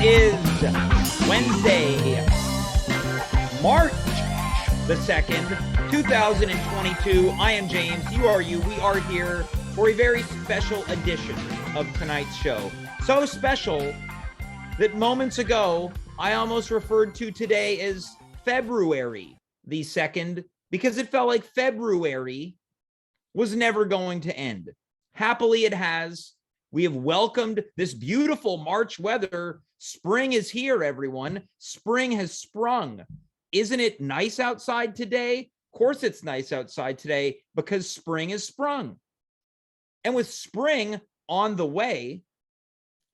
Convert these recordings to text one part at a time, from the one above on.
is Wednesday, March the 2nd, 2022. I am James. You are you. We are here for a very special edition of tonight's show. So special that moments ago, I almost referred to today as February the 2nd because it felt like February was never going to end. Happily, it has. We have welcomed this beautiful March weather. Spring is here, everyone. Spring has sprung. Isn't it nice outside today? Of course it's nice outside today because spring has sprung. And with spring on the way,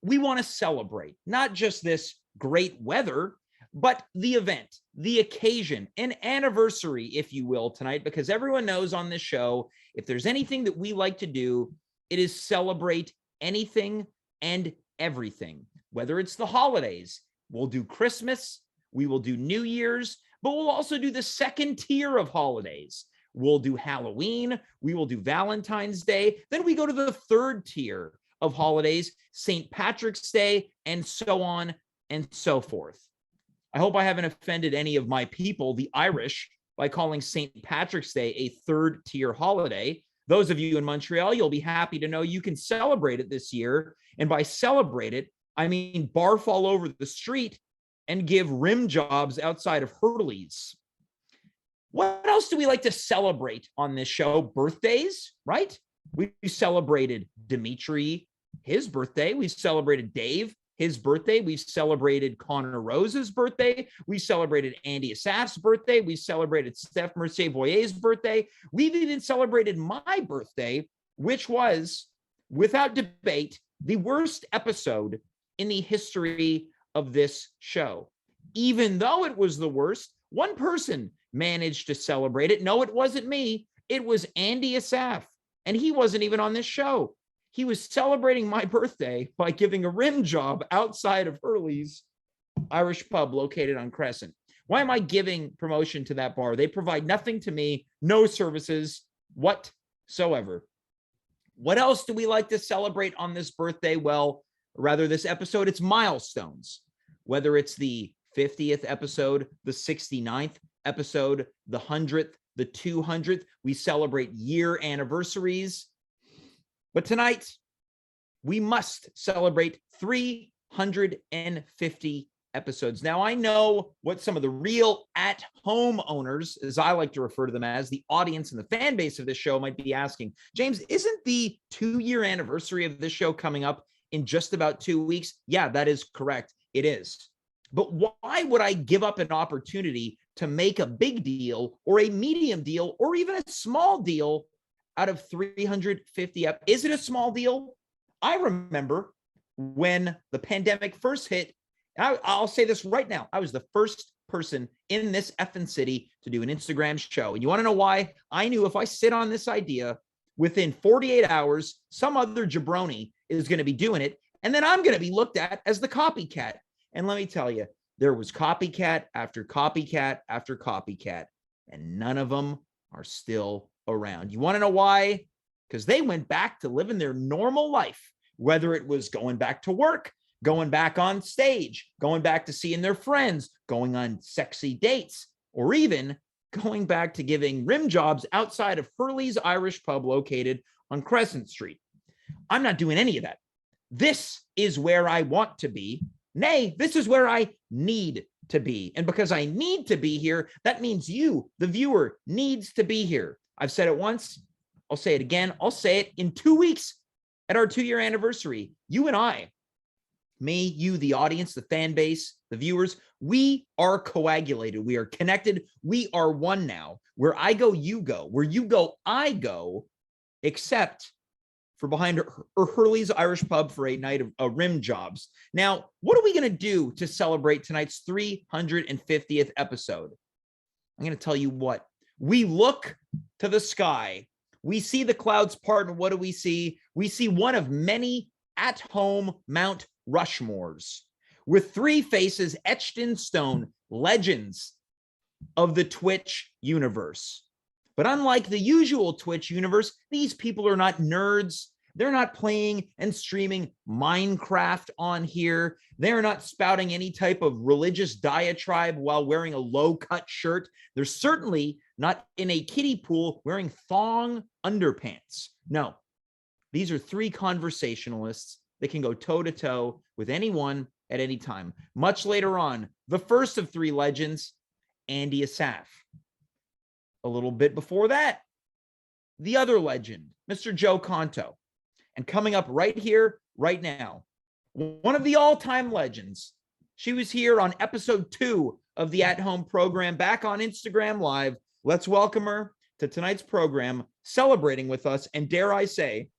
we want to celebrate not just this great weather, but the event, the occasion, an anniversary, if you will, tonight, because everyone knows on this show, if there's anything that we like to do, it is celebrate anything and everything, whether it's the holidays. We'll do Christmas, we will do New Year's, but we'll also do the second tier of holidays. We'll do Halloween, we will do Valentine's Day, then we go to the third tier of holidays, St. Patrick's Day, and so on and so forth. I hope I haven't offended any of my people, the Irish, by calling St. Patrick's Day a third tier holiday. Those of you in Montreal, you'll be happy to know you can celebrate it this year. And by celebrate it, I mean barf all over the street and give rim jobs outside of Hurley's. What else do we like to celebrate on this show? Birthdays, right? We celebrated Dimitri, his birthday. We celebrated Dave, his birthday. We celebrated Connor Rose's birthday. We celebrated Andy Assaf's birthday. We celebrated Steph Mercier-Voyer's birthday. We've even celebrated my birthday, which was, without debate, the worst episode in the history of this show. Even though it was the worst, one person managed to celebrate it. No, it wasn't me. It was Andy Assaf, and he wasn't even on this show. He was celebrating my birthday by giving a rim job outside of Hurley's Irish pub located on Crescent. Why am I giving promotion to that bar? They provide nothing to me, no services whatsoever. What else do we like to celebrate on this birthday? Well, rather this episode, it's milestones. Whether it's the 50th episode, the 69th episode, the 100th, the 200th, we celebrate year anniversaries. But tonight, we must celebrate 350 episodes. Now, I know what some of the real at-home owners, as I like to refer to them as, the audience and the fan base of this show might be asking, James, isn't the 2-year anniversary of this show coming up in just about 2 weeks? Yeah, that is correct. It is. But why would I give up an opportunity to make a big deal or a medium deal or even a small deal out of 350? Is it a small deal? I remember when the pandemic first hit, I'll say this right now, I was the first person in this effing city to do an Instagram show. And you want to know why? I knew if I sit on this idea, within 48 hours, some other jabroni is going to be doing it. And then I'm going to be looked at as the copycat. And let me tell you, there was copycat after copycat after copycat, and none of them are still around. You want to know why? Because they went back to living their normal life, whether it was going back to work, going back on stage, going back to seeing their friends, going on sexy dates, or even going back to giving rim jobs outside of Hurley's Irish pub located on Crescent Street. I'm not doing any of that. This is where I want to be. Nay, this is where I need to be. And because I need to be here, that means you, the viewer, needs to be here. I've said it once. I'll say it again. I'll say it in 2 weeks at our 2-year anniversary. You and I, me, you, the audience, the fan base, the viewers, we are coagulated. We are connected. We are one now. Where I go, you go. Where you go, I go, except for behind Hurley's Irish pub for a night of rim jobs. Now, what are we going to do to celebrate tonight's 350th episode? I'm going to tell you what. We look to the sky. We see the clouds part, and what do we see? We see one of many at-home Mount Rushmores with 3 faces etched in stone, legends of the Twitch universe. But unlike the usual Twitch universe, these people are not nerds. They're not playing and streaming Minecraft on here. They're not spouting any type of religious diatribe while wearing a low-cut shirt. They're certainly not in a kiddie pool wearing thong underpants. No, these are three conversationalists that can go toe-to-toe with anyone at any time. Much later on, the first of three legends, Andy Assaf. A little bit before that, the other legend, Mr. Joe Conto. And coming up right here, right now, one of the all-time legends. She was here on episode 2 of the At Home program back on Instagram Live. Let's welcome her to tonight's program, celebrating with us, and dare I say,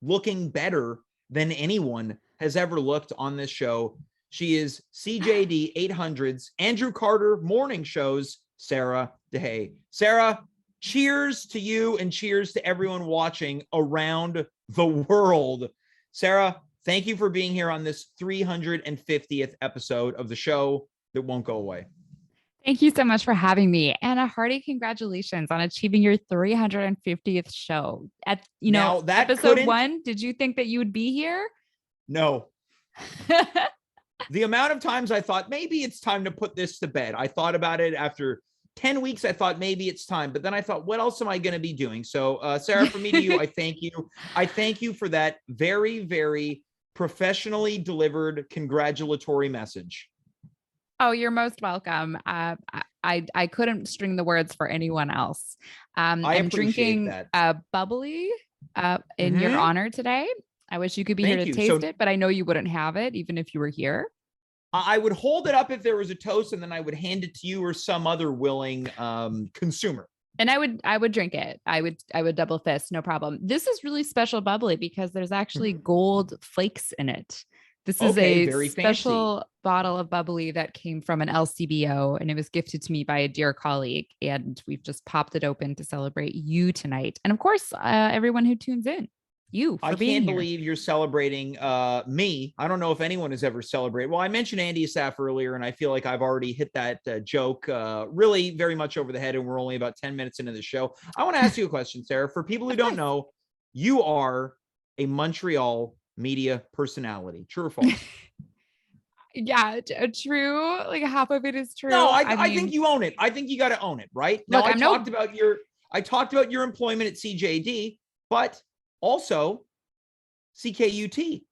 looking better than anyone has ever looked on this show. She is CJAD 800's Andrew Carter morning shows Sarah Deshaies. Sarah, cheers to you and cheers to everyone watching around the world. Sarah, thank you for being here on this 350th episode of the show that won't go away. Thank you so much for having me, and a hearty congratulations on achieving your 350th show. At now, that episode 1, did you think that you would be here? No. The amount of times I thought maybe it's time to put this to bed. I thought about it after 10 weeks. I thought maybe it's time, but then I thought, what else am I going to be doing? So Sarah, from me to you, I thank you. I thank you for that very, very professionally delivered congratulatory message. Oh, you're most welcome. I couldn't string the words for anyone else. I'm drinking bubbly in your honor today. I wish you could be here to taste it, but I know you wouldn't have it even if you were here. I would hold it up if there was a toast, and then I would hand it to you or some other willing consumer. And I would drink it. I would double fist, no problem. This is really special bubbly because there's actually gold flakes in it. This is a very special bottle of bubbly that came from an LCBO, and it was gifted to me by a dear colleague. And we've just popped it open to celebrate you tonight. And of course, everyone who tunes in. I can't believe you're celebrating me. I don't know if anyone has ever celebrated. Well, I mentioned Andy Assaf earlier, and I feel like I've already hit that joke really very much over the head, and we're only about 10 minutes into the show. I want to ask you a question, Sarah. For people who don't know, you are a Montreal media personality. True or false? Yeah, true. Like half of it is true. No, I think you own it. I think you got to own it, right? Now, I talked about your employment at CJD, but also CKUT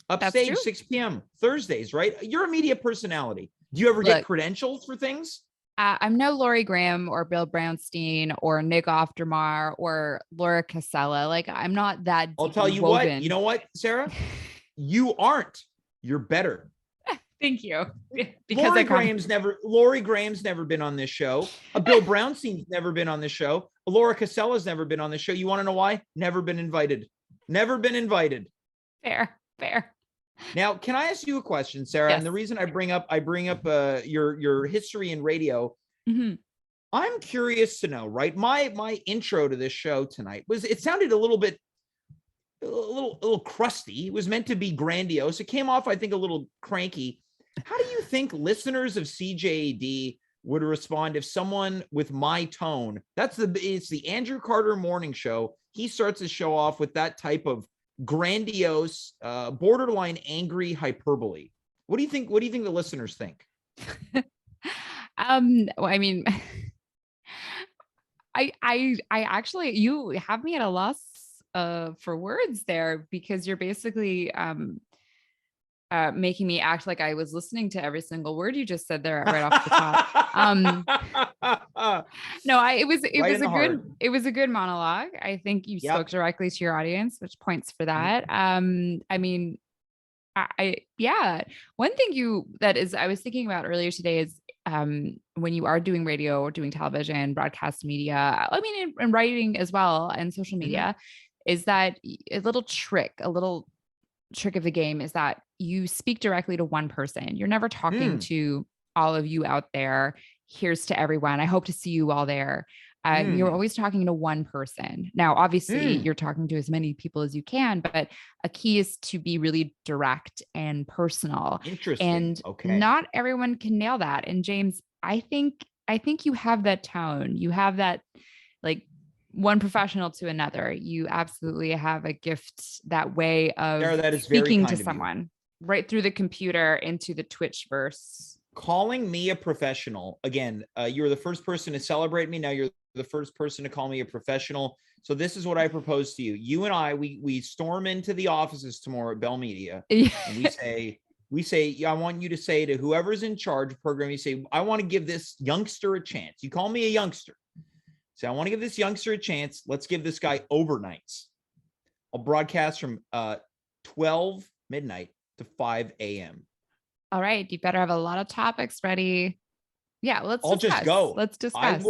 upstage 6 p.m. Thursdays, right? You're a media personality. Do you ever get credentials for things? I'm no Laurie Graham or Bill Brownstein or Nick Oftermar or Laura Casella. Like, I'm not that. I'll tell you what. You know what, Sarah? You aren't. You're better. Thank you. Because Laurie Graham's never been on this show. Bill Brownstein's never been on this show. Laura Casella's never been on this show. You want to know why? Never been invited. Never been invited. Fair. Now, can I ask you a question, Sarah? Yes. And the reason I bring up your history in radio. Mm-hmm. I'm curious to know, right? My intro to this show tonight it sounded a little crusty. It was meant to be grandiose. It came off, I think, a little cranky. How do you think listeners of CJAD would respond if someone with my tone, it's the Andrew Carter morning show. He starts his show off with that type of grandiose, borderline angry hyperbole. What do you think? What do you think the listeners think? Well, I mean, I actually, you have me at a loss for words there, because you're basically making me act like I was listening to every single word you just said there right off the top. No, it was a good monologue. I think you spoke directly to your audience, which points for that. I mean, one thing I was thinking about earlier today is when you are doing radio or doing television, broadcast media, I mean, and writing as well, and social media, is that a little trick of the game is that you speak directly to one person. You're never talking to all of you out there. Here's to everyone. I hope to see you all there. You're always talking to one person. Now, obviously, you're talking to as many people as you can, but a key is to be really direct and personal. Interesting. And not everyone can nail that. And James, I think you have that tone. You have that, like, one professional to another. You absolutely have a gift, that way of Sarah, that is very speaking kind to of you. someone right through the computer into the Twitch verse. Calling me a professional, again, you're the first person to celebrate me. Now you're the first person to call me a professional. So this is what I propose to you. You and I, we storm into the offices tomorrow at Bell Media, and we say, I want you to say to whoever's in charge of programming, you say, I want to give this youngster a chance. You call me a youngster. Say, I want to give this youngster a chance. Let's give this guy overnights. I'll broadcast from 12 midnight to 5 a.m. All right. You better have a lot of topics ready. Yeah. I'll just go. Let's discuss.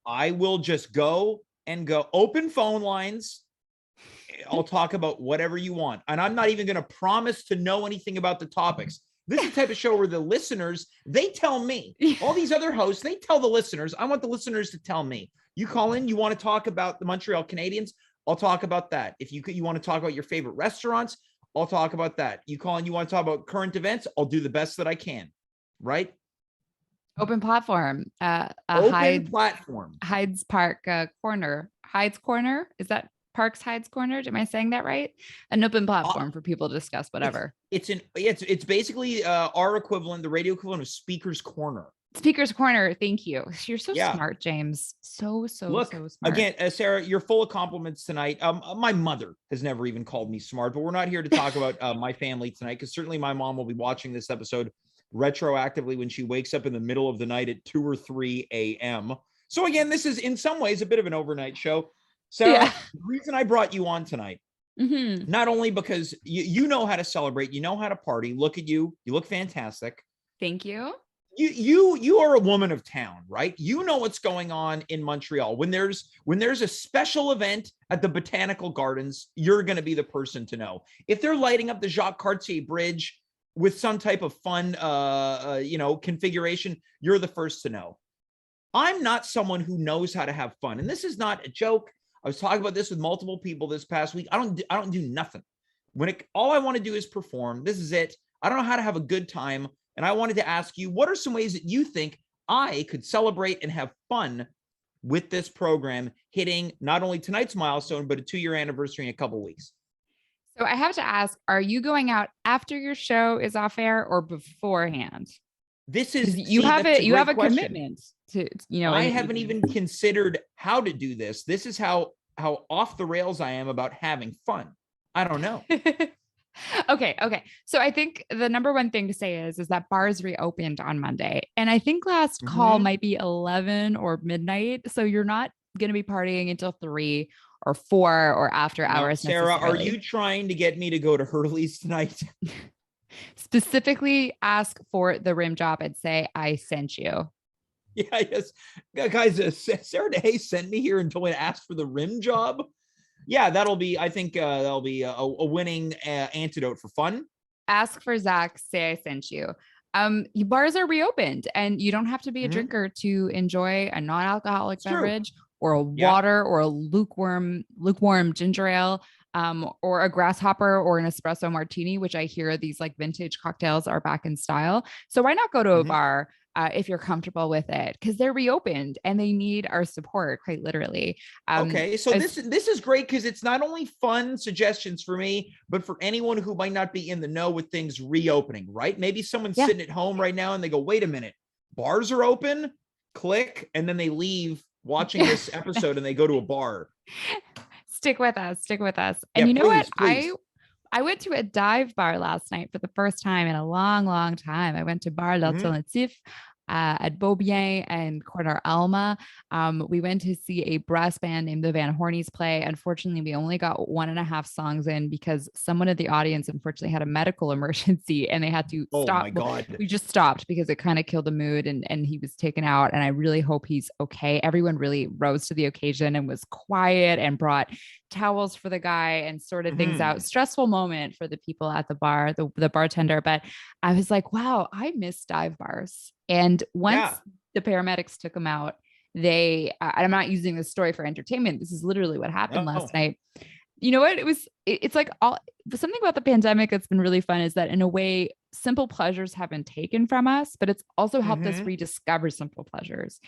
I will just go and go. Open phone lines. I'll talk about whatever you want. And I'm not even going to promise to know anything about the topics. This is the type of show where the listeners, they tell me. All these other hosts, they tell the listeners. I want the listeners to tell me. You call in, you want to talk about the Montreal Canadiens, I'll talk about that. If you want to talk about your favorite restaurants, I'll talk about that. You call in, you want to talk about current events, I'll do the best that I can. Right? Open platform. Open platform. Hyde's Park Corner. Hyde's Corner. Is that Parks Hyde's Corner? Am I saying that right? An open platform for people to discuss whatever. It's basically our equivalent, the radio equivalent of Speaker's Corner. Speaker's Corner. Thank you. You're so smart, James. So smart. Again, Sarah, you're full of compliments tonight. My mother has never even called me smart, but we're not here to talk about my family tonight, because certainly my mom will be watching this episode retroactively when she wakes up in the middle of the night at 2 or 3 a.m. So again, this is in some ways a bit of an overnight show. Sarah, the reason I brought you on tonight, not only because you know how to celebrate, you know how to party. Look at you. You look fantastic. Thank you. You are a woman of town, right? You know what's going on in Montreal. When there's a special event at the Botanical Gardens, you're going to be the person to know. If they're lighting up the Jacques Cartier Bridge with some type of fun, configuration, you're the first to know. I'm not someone who knows how to have fun, and this is not a joke. I was talking about this with multiple people this past week. I don't do nothing. All I want to do is perform. This is it. I don't know how to have a good time. And I wanted to ask you, what are some ways that you think I could celebrate and have fun with this program hitting not only tonight's milestone, but a 2-year anniversary in a couple of weeks? So I have to ask, are you going out after your show is off air or beforehand? This is you have a commitment to, I haven't even considered how to do this. This is how off the rails I am about having fun. I don't know. Okay. So I think the number one thing to say is that bars reopened on Monday. And I think last call might be 11 or midnight. So you're not going to be partying until 3 or 4 or after hours. Sarah, are you trying to get me to go to Hurley's tonight? Specifically ask for the rim job and say, I sent you. Yeah, yes. Guys, Sarah Deshaies sent me here and told me to ask for the rim job. Yeah, that'll be a winning antidote for fun. Ask for Zach, say I sent you. Bars are reopened and you don't have to be a drinker to enjoy a non-alcoholic beverage or a water or a lukewarm ginger ale, or a grasshopper or an espresso martini, which I hear these like vintage cocktails are back in style. So why not go to a bar if you're comfortable with it, because they're reopened and they need our support, quite literally. Okay, so this is great because it's not only fun suggestions for me, but for anyone who might not be in the know with things reopening, right? Maybe someone's sitting at home right now and they go, wait a minute, bars are open, click, and then they leave watching this episode and they go to a bar. Stick with us. And you know what? Please. I went to a dive bar last night for the first time in a long, long time. I went to Bar L'Alternatif at Beaubien and Corner Alma. We went to see a brass band named the Van Hornies play. Unfortunately, we only got 1.5 songs in because someone in the audience unfortunately had a medical emergency and they had to stop. Oh my God. We just stopped because it kind of killed the mood and he was taken out. And I really hope he's okay. Everyone really rose to the occasion and was quiet and brought towels for the guy and sorted things out. Stressful moment for the people at the bar, the bartender. But I was like, wow, I miss dive bars. And once the paramedics took him out, I'm not using this story for entertainment. This is literally what happened last night. You know what? It's like something about the pandemic that's been really fun is that in a way, simple pleasures have been taken from us, but it's also helped us rediscover simple pleasures.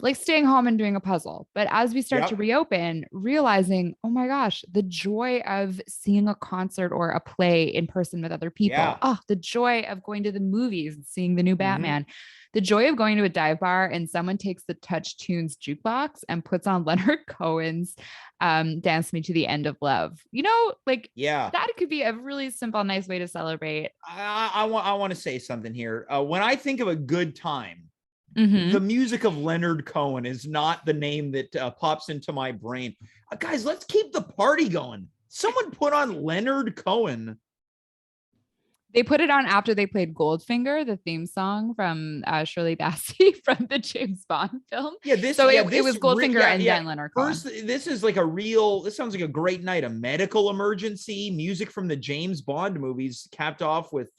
like staying home and doing a puzzle. But as we start to Yep. reopen, realizing, oh my gosh, the joy of seeing a concert or a play in person with other people. Yeah. Oh, the joy of going to the movies and seeing the new Mm-hmm. Batman. The joy of going to a dive bar and someone takes the Touch Tunes jukebox and puts on Leonard Cohen's Dance Me to the End of Love. Like Yeah. that could be a really simple, nice way to celebrate. I want to say something here. When I think of a good time, Mhm. the music of Leonard Cohen is not the name that pops into my brain. Guys, let's keep the party going. Someone put on Leonard Cohen. They put it on after they played Goldfinger, the theme song from Shirley Bassey from the James Bond film. Yeah, this. So yeah, it this was Goldfinger yeah, and yeah. then Leonard Cohen. First, this is like this sounds like a great night, a medical emergency, music from the James Bond movies, capped off with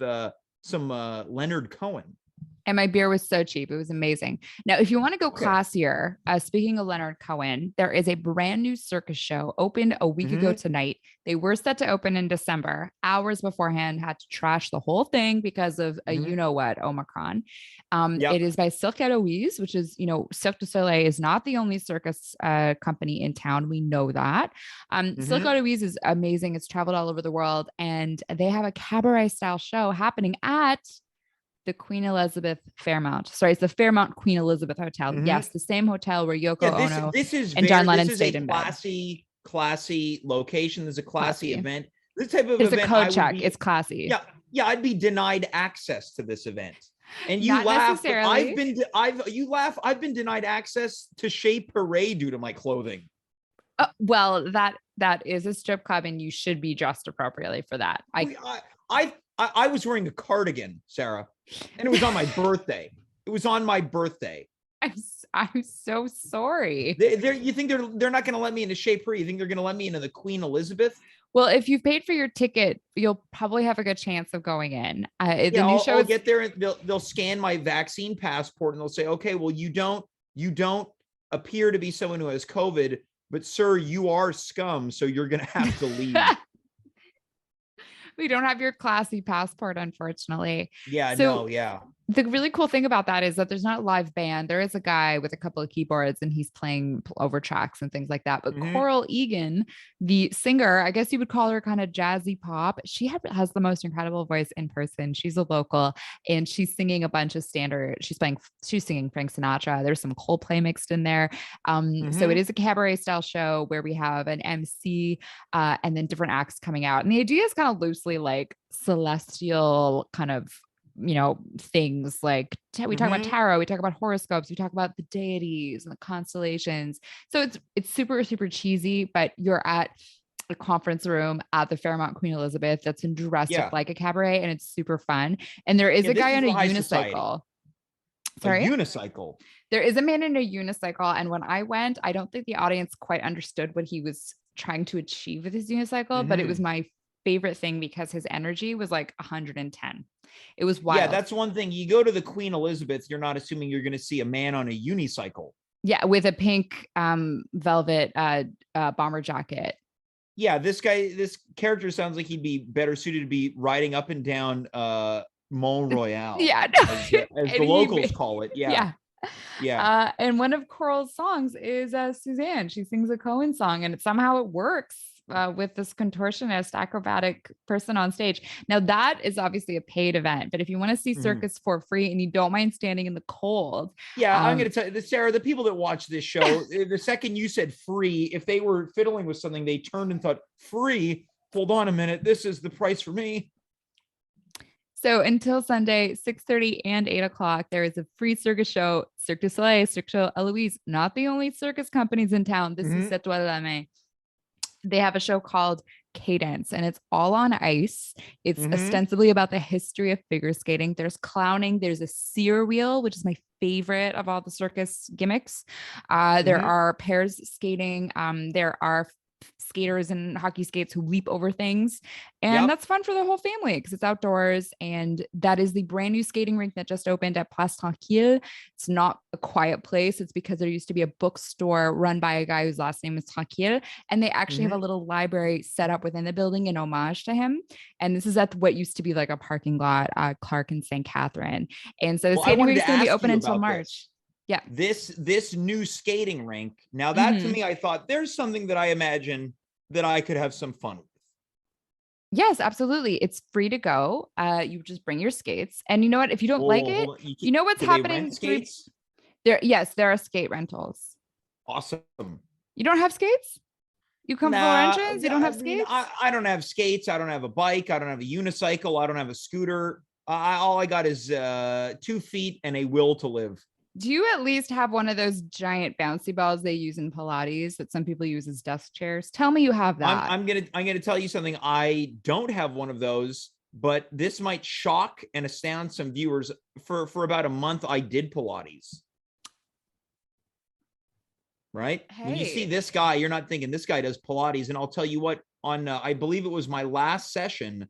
some Leonard Cohen. And my beer was so cheap. It was amazing. Now, if you want to go Okay. classier, speaking of Leonard Cohen, there is a brand new circus show opened a week ago tonight. They were set to open in December. Hours beforehand, had to trash the whole thing because of a you-know-what, Omicron. Yep. It is by Cirque Deshaies, which is, Cirque du Soleil is not the only circus company in town. We know that. Cirque Deshaies is amazing. It's traveled all over the world. And they have a cabaret-style show happening at the Queen Elizababeth Fairmount. Sorry, it's the Fairmont Queen Elizabeth Hotel. Yes, the same hotel where Yoko Ono and John Lennon stayed in bed. Classy location. There's a classy event. This type of There's event, a code check. It's classy. Yeah, I'd be denied access to this event. And you Not laugh. necessarily. I've been denied access to Shea Parade due to my clothing. Well, that is a strip club, and you should be dressed appropriately for that. I was wearing a cardigan, Sarah, and it was on my birthday. It was on my birthday. I'm so sorry. You think they're not going to let me into Shea Parade? You think they're going to let me into the Queen Elizabeth? Well, if you've paid for your ticket, you'll probably have a good chance of going in. The new show. I'll get there and they'll scan my vaccine passport and they'll say, okay, well, you don't appear to be someone who has COVID, but sir, you are scum, so you're going to have to leave. We don't have your classy passport, unfortunately. Yeah, so, yeah. The really cool thing about that is that there's not a live band. There is a guy with a couple of keyboards and he's playing over tracks and things like that. But Coral Egan, the singer, I guess you would call her kind of jazzy pop. She has the most incredible voice in person. She's a local and she's singing a bunch of standard. She's singing Frank Sinatra. There's some Coldplay mixed in there. So it is a cabaret style show where we have an MC and then different acts coming out. And the idea is kind of loosely like celestial kind of things like we talk about tarot, we talk about horoscopes, we talk about the deities and the constellations. So it's super, super cheesy, but you're at a conference room at the Fairmont Queen Elizabeth that's been dressed up like a cabaret and it's super fun. And there is a guy on a unicycle. Sorry? A unicycle. There is a man in a unicycle. And when I went, I don't think the audience quite understood what he was trying to achieve with his unicycle, but it was my favorite thing because his energy was like 110. It was wild. Yeah, that's one thing. You go to the Queen Elizabeth, you're not assuming you're going to see a man on a unicycle. Yeah, with a pink velvet bomber jacket. Yeah, this character sounds like he'd be better suited to be riding up and down Mont Royal. Yeah, as the locals call it. Yeah. And one of Coral's songs is Suzanne. She sings a Cohen song, and somehow it works with this contortionist acrobatic person on stage. Now that is obviously a paid event, but if you want to see circus for free and you don't mind standing in the cold. Yeah. I'm going to tell you, Sarah, the people that watch this show, the second you said free, if they were fiddling with something, they turned and thought free. Hold on a minute. This is the price for me. So until Sunday, 6:30 and 8 o'clock, there is a free circus show, Cirque du Soleil, Cirque du Eloise, not the only circus companies in town. This is C'est toi la main. They have a show called Cadence and it's all on ice. It's ostensibly about the history of figure skating. There's clowning. There's a sear wheel, which is my favorite of all the circus gimmicks. There are pairs skating. There are skaters and hockey skates who leap over things. And that's fun for the whole family because it's outdoors. And that is the brand new skating rink that just opened at Place Tranquille. It's not a quiet place. It's because there used to be a bookstore run by a guy whose last name is Tranquille. And they actually have a little library set up within the building in homage to him. And this is at what used to be like a parking lot, Clark and St. Catherine. And so the skating rink is going to be open until March. Yeah. This new skating rink. Now that to me, I thought there's something that I imagine that I could have some fun with. Yes, absolutely. It's free to go. You just bring your skates. And you know what? If you don't like it, you know what's do they happening? rent skates? Yes, there are skate rentals. Awesome. You don't have skates? You come from Laurentians? You don't have skates? I don't have skates. I don't have a bike. I don't have a unicycle. I don't have a scooter. All I got is 2 feet and a will to live. Do you at least have one of those giant bouncy balls they use in Pilates that some people use as desk chairs? Tell me you have that. I'm gonna tell you something. I don't have one of those, but this might shock and astound some viewers. For about a month, I did Pilates. Right? Hey. When you see this guy, you're not thinking this guy does Pilates. And I'll tell you what, on I believe it was my last session.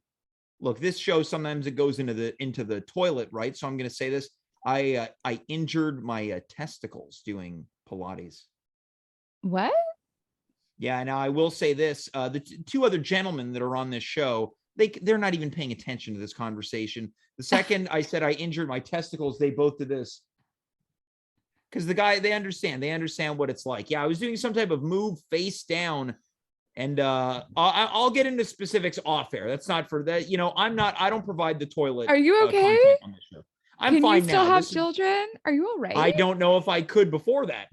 Look, this show sometimes it goes into the toilet, right? So I'm going to say this. I injured my testicles doing Pilates. What? Yeah. Now I will say this: the two other gentlemen that are on this show, they're not even paying attention to this conversation. The second I said I injured my testicles, they both did this. Because the guy, they understand what it's like. Yeah, I was doing some type of move face down, and I'll get into specifics off air. That's not for that. I don't provide the toilet. Are you okay? On this show. I'm fine now. Can you still have children? Are you all right? I don't know if I could before that.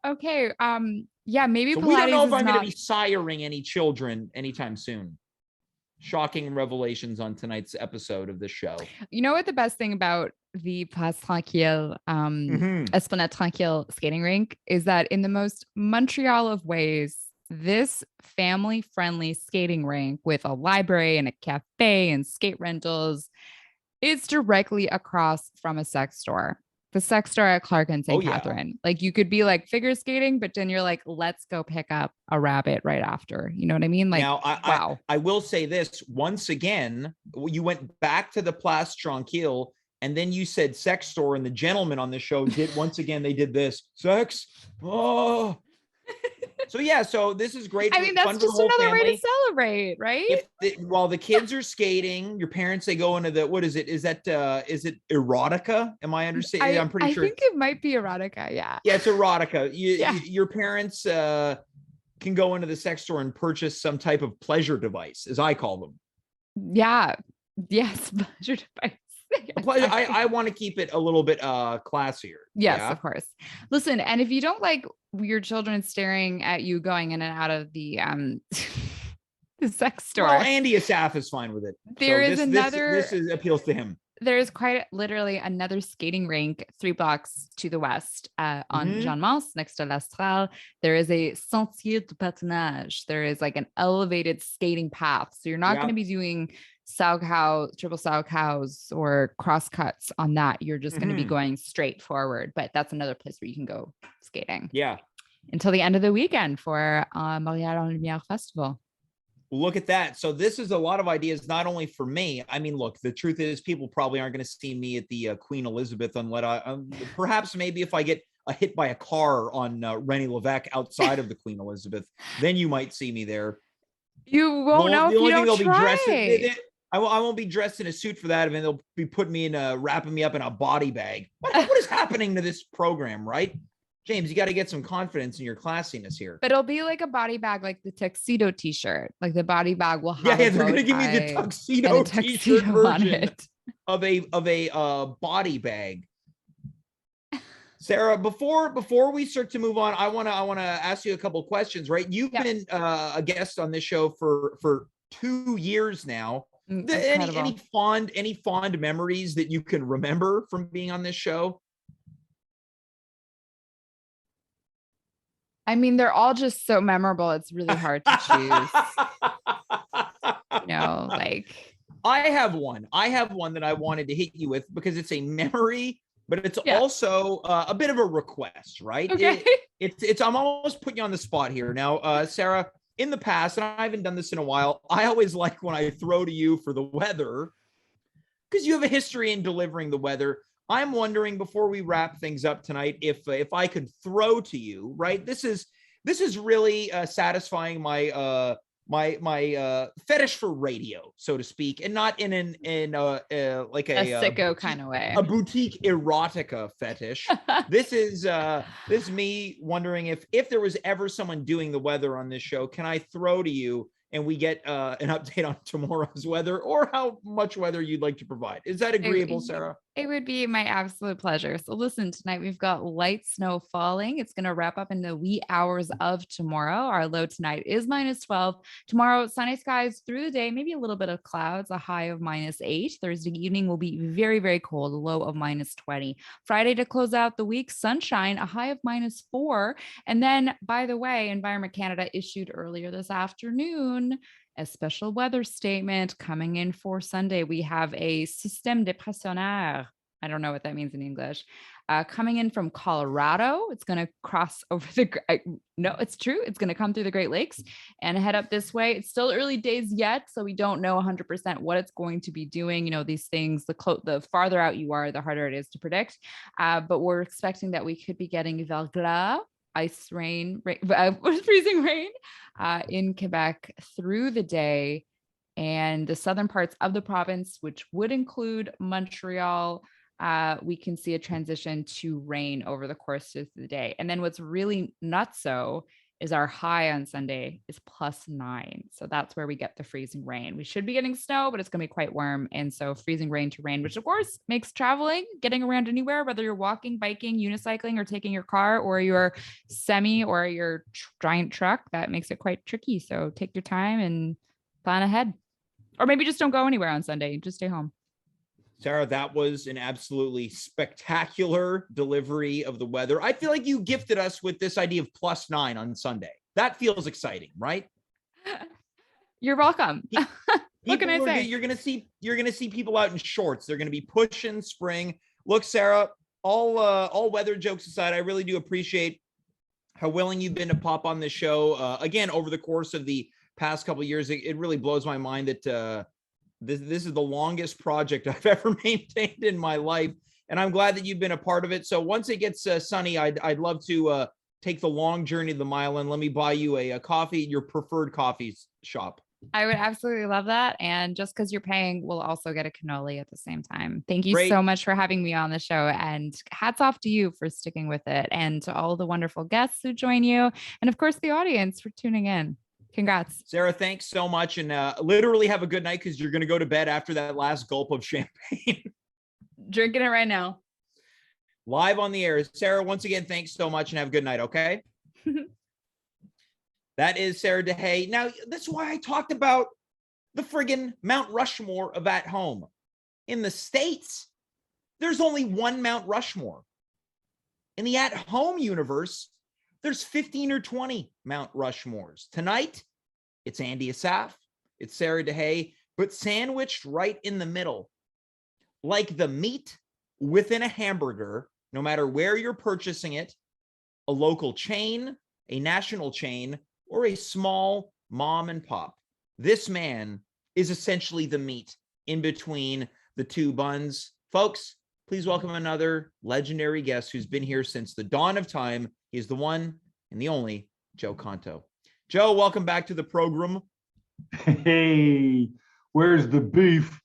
Okay. Yeah, maybe so Pilates we don't know if I'm not... going to be siring any children anytime soon. Shocking revelations on tonight's episode of the show. You know what the best thing about the Place Tranquille, Esplanade Tranquille skating rink is that in the most Montreal of ways, this family-friendly skating rink with a library and a cafe and skate rentals, it's directly across from a sex store. The sex store at Clark and St. Catherine. Yeah. Like you could be like figure skating, but then you're like, let's go pick up a rabbit right after. You know what I mean? Like, now, wow. I will say this once again, you went back to the Place Tranquille and then you said sex store, and the gentleman on the show did once again, they did this sex. Oh, so yeah, so this is great. I mean, that's just another way to celebrate, right? While the kids are skating, your parents, they go into the, what is it? Is it erotica? Am I understanding? I'm pretty sure. I think it might be erotica. Yeah. Yeah, it's erotica. Your parents can go into the sex store and purchase some type of pleasure device, as I call them. Yeah. Yes, pleasure device. I want to keep it a little bit classier. Yes, of course. Listen, and if you don't like your children staring at you going in and out of the the sex store, well, Andy Assaf is fine with it. This appeals to him. There is quite literally another skating rink 3 blocks to the west on Jean Mance next to l'Astral. There is a sentier de patinage. There is like an elevated skating path. So you're not going to be doing triple sow cows or cross cuts on that. You're just going to be going straight forward. But that's another place where you can go skating. Yeah. Until the end of the weekend for Montreal en Lumière Festival. Look at that. So this is a lot of ideas, not only for me. I mean, look, the truth is people probably aren't going to see me at the Queen Elizabeth unless perhaps maybe if I get hit by a car on Rennie Levesque outside of the Queen Elizabeth, then you might see me there. You won't know if you don't try. I won't be dressed in a suit for that. I mean, they'll be putting me in wrapping me up in a body bag. What is happening to this program, right? James, you got to get some confidence in your classiness here. But it'll be like a body bag, like the tuxedo t-shirt. Like the body bag will have they're going to give me the tuxedo t-shirt version of a body bag. Sarah, before we start to move on, I want to ask you a couple of questions, right? You've been a guest on this show for 2 years now. Any fond memories that you can remember from being on this show? I mean, they're all just so memorable. It's really hard to choose. Like I have one that I wanted to hit you with because it's a memory, but it's also a bit of a request, right? Okay. I'm almost putting you on the spot here. Now, Sarah, in the past, and I haven't done this in a while, I always like when I throw to you for the weather because you have a history in delivering the weather. I'm wondering before we wrap things up tonight, if I could throw to you, right? This is really satisfying my my fetish for radio, so to speak, and not in like a sicko kind of way, a boutique erotica fetish. This is me wondering if there was ever someone doing the weather on this show, can I throw to you and we get an update on tomorrow's weather, or how much weather you'd like to provide? Is that agreeable, Sarah? It would be my absolute pleasure. So listen, tonight we've got light snow falling. It's going to wrap up in the wee hours of tomorrow. Our low tonight is -12. Tomorrow, sunny skies through the day, maybe a little bit of clouds, a high of -8. Thursday evening will be very, very cold, a low of -20. Friday to close out the week, sunshine, a high of -4. And then, by the way, Environment Canada issued earlier this afternoon a special weather statement coming in for Sunday. We have a système dépressionnaire. I don't know what that means in English. Coming in from Colorado. It's going to cross over no, it's true. It's going to come through the Great Lakes and head up this way. It's still early days yet, so we don't know 100% what it's going to be doing. You know, these things, the farther out you are, the harder it is to predict. But we're expecting that we could be getting verglas, ice rain, freezing rain in Quebec through the day, and the southern parts of the province, which would include Montreal. We can see a transition to rain over the course of the day. And then what's really nutso is our high on Sunday is +9. So that's where we get the freezing rain. We should be getting snow, but it's going to be quite warm. And so freezing rain to rain, which of course makes traveling, getting around anywhere, whether you're walking, biking, unicycling, or taking your car or your semi or your giant truck, that makes it quite tricky. So take your time and plan ahead. Or maybe just don't go anywhere on Sunday. Just stay home. Sarah, that was an absolutely spectacular delivery of the weather. I feel like you gifted us with this idea of +9 on Sunday. That feels exciting, right? You're welcome. What can I say? You're gonna see people out in shorts. They're gonna be pushing spring. Look, Sarah, all weather jokes aside, I really do appreciate how willing you've been to pop on this show. Again, over the course of the past couple of years, it really blows my mind that this is the longest project I've ever maintained in my life, and I'm glad that you've been a part of it. So once it gets sunny, I'd love to take the long journey to the mile and let me buy you a coffee at your preferred coffee shop. I would absolutely love that. And just because you're paying, we'll also get a cannoli at the same time. Thank you so much for having me on the show, and hats off to you for sticking with it, and to all the wonderful guests who join you, and of course the audience for tuning in. Congrats. Sarah, thanks so much. And literally have a good night, because you're going to go to bed after that last gulp of champagne. Drinking it right now. Live on the air. Sarah, once again, thanks so much and have a good night, okay? That is Sarah Deshaies. Now, that's why I talked about the friggin' Mount Rushmore of at home. In the States, there's only one Mount Rushmore. In the at-home universe, there's 15 or 20 Mount Rushmores. Tonight, it's Andy Assaf, it's Sarah Deshaies, but sandwiched right in the middle, like the meat within a hamburger, no matter where you're purchasing it, a local chain, a national chain, or a small mom and pop. This man is essentially the meat in between the two buns. Folks, please welcome another legendary guest who's been here since the dawn of time. He's the one and the only Joe Conto. Joe, welcome back to the program. Hey, where's the beef?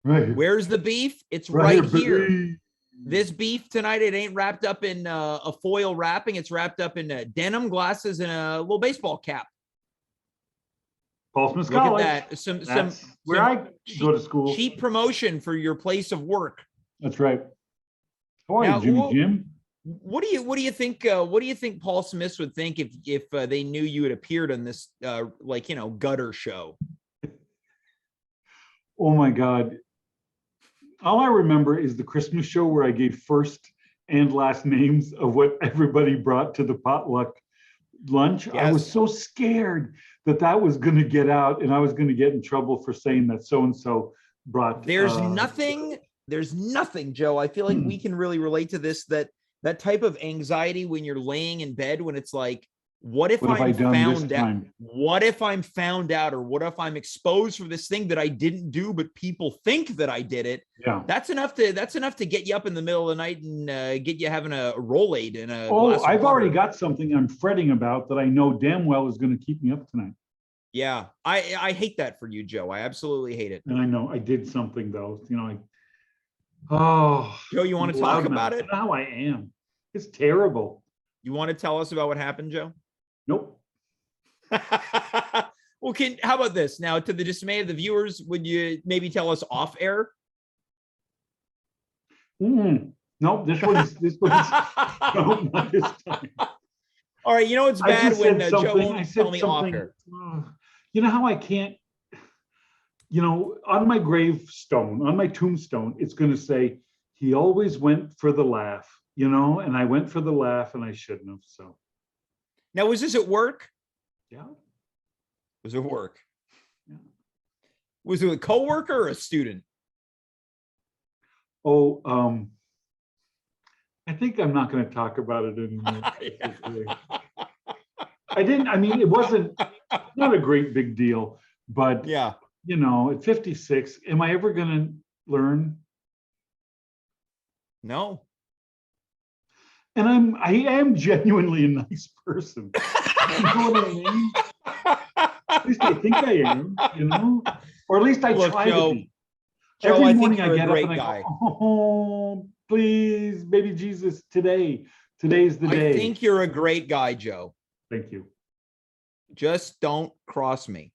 Right. Where's the beef? It's right here. This beef tonight, it ain't wrapped up in a foil wrapping. It's wrapped up in denim glasses and a little baseball cap. Paul Smith Look College. at that. Some where I go to school. Cheap promotion for your place of work. That's right. How are you, Jim? What do you think? What do you think Paul Smith would think if they knew you had appeared on this gutter show? Oh my God! All I remember is the Christmas show where I gave first and last names of what everybody brought to the potluck lunch. Yes. I was so scared that was going to get out, and I was going to get in trouble for saying that so and so brought. There's nothing, Joe. I feel like we can really relate to this. That type of anxiety when you're laying in bed, when it's like, what if I'm found out? What if I'm found out, or what if I'm exposed for this thing that I didn't do, but people think that I did it? Yeah, that's enough to get you up in the middle of the night and get you having a Rolade and a. Oh, I've already got something I'm fretting about that I know damn well is going to keep me up tonight. Yeah, I hate that for you, Joe. I absolutely hate it. And I know I did something though. Oh, Joe, you want to talk about it? You know how I am. It's terrible. You want to tell us about what happened, Joe? Nope. Well, how about this? Now, to the dismay of the viewers, would you maybe tell us off air? Nope. This one's no, not this time. All right. You know it's bad when Joe won't tell me off air. You know how I can't. On my gravestone, on my tombstone, it's going to say he always went for the laugh. And I went for the laugh, and I shouldn't have. So. Now, was this at work? Yeah. Was it work? Yeah. Was it a coworker or a student? Oh, I think I'm not going to talk about it anymore. It wasn't not a great big deal, but yeah, at 56, am I ever going to learn? No. And I am genuinely a nice person. You know what I mean? At least I think I am, or at least I try to be. Joe, Every I morning think I you're get a great up and guy. I go, oh, please, baby Jesus, today's the day. I think you're a great guy, Joe. Thank you. Just don't cross me.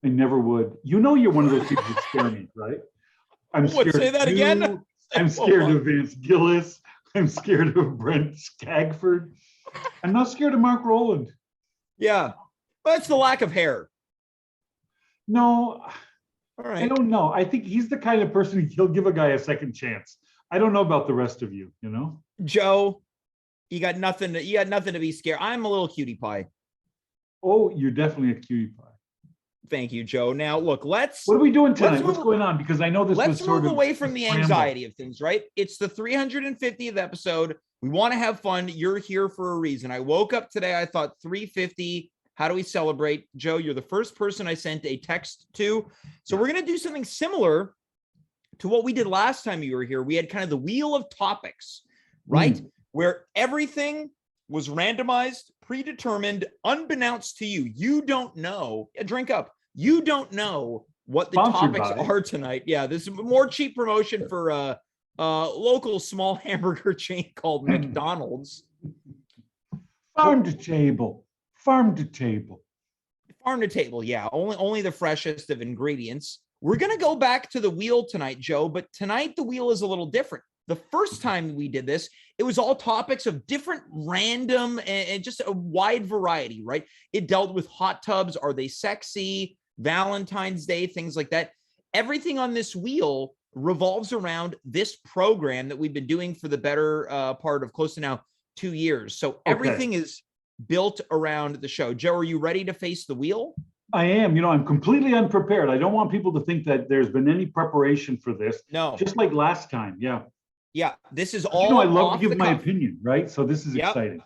I never would. You're one of those people that scare me, right? I'm scared. Say that again? I'm scared of Vance Gillis. I'm scared of Brent Skagford. I'm not scared of Mark Rowland. Yeah, that's the lack of hair. No. All right. I don't know. I think he's the kind of person he'll give a guy a second chance. I don't know about the rest of you, Joe, you got nothing to be scared. I'm a little cutie pie. Oh, you're definitely a cutie pie. Thank you, Joe. Now, look, what are we doing tonight? What's going on? Because I know this was sort of away from the anxiety of things, right? It's the 350th episode. We want to have fun. You're here for a reason. I woke up today. I thought 350. How do we celebrate? Joe, you're the first person I sent a text to. So we're going to do something similar to what we did last time you were here. We had kind of the wheel of topics, right? Where everything was randomized, predetermined, unbeknownst to you. You don't know. Drink up. You don't know what the topics are tonight. Yeah, this is more cheap promotion for a local small hamburger chain called McDonald's. Farm to table. Farm to table. Farm to table, yeah. Only the freshest of ingredients. We're going to go back to the wheel tonight, Joe, but tonight the wheel is a little different. The first time we did this, it was all topics of different random and just a wide variety, right? It dealt with hot tubs. Are they sexy? Valentine's Day, things like that. Everything on this wheel revolves around this program that we've been doing for the better part of close to now 2 years. So everything is built around the show. Joe, are you ready to face the wheel? I am. I'm completely unprepared. I don't want people to think that there's been any preparation for this. No. Just like last time. Yeah. Yeah. This is all I love to give my opinion, right? So this is exciting.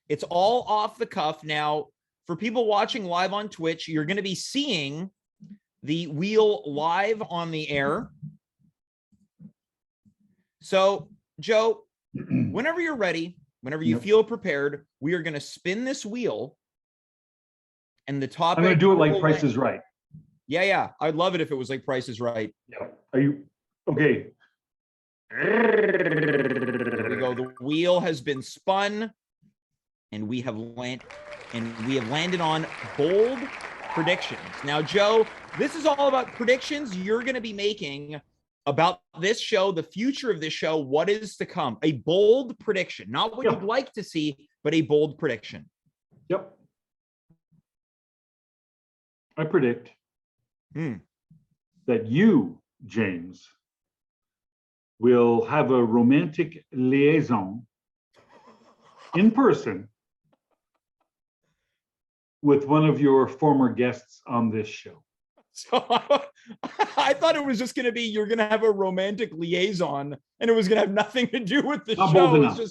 It's all off the cuff. Now, for people watching live on Twitch, you're going to be seeing the wheel live on the air. So, Joe, whenever you're ready, whenever you feel prepared, we are going to spin this wheel. And the topic. I'm going to do it like Price is Right. Yeah. I'd love it if it was like Price is Right. Yeah. Are you okay? There we go. The wheel has been spun, and we have landed on bold predictions. Now, Joe, this is all about predictions you're going to be making about this show, the future of this show, what is to come. A bold prediction, not what you'd like to see, but a bold prediction. Yep. I predict that you, James, will have a romantic liaison in person with one of your former guests on this show. So I thought it was just going to be you're going to have a romantic liaison, and it was going to have nothing to do with the show.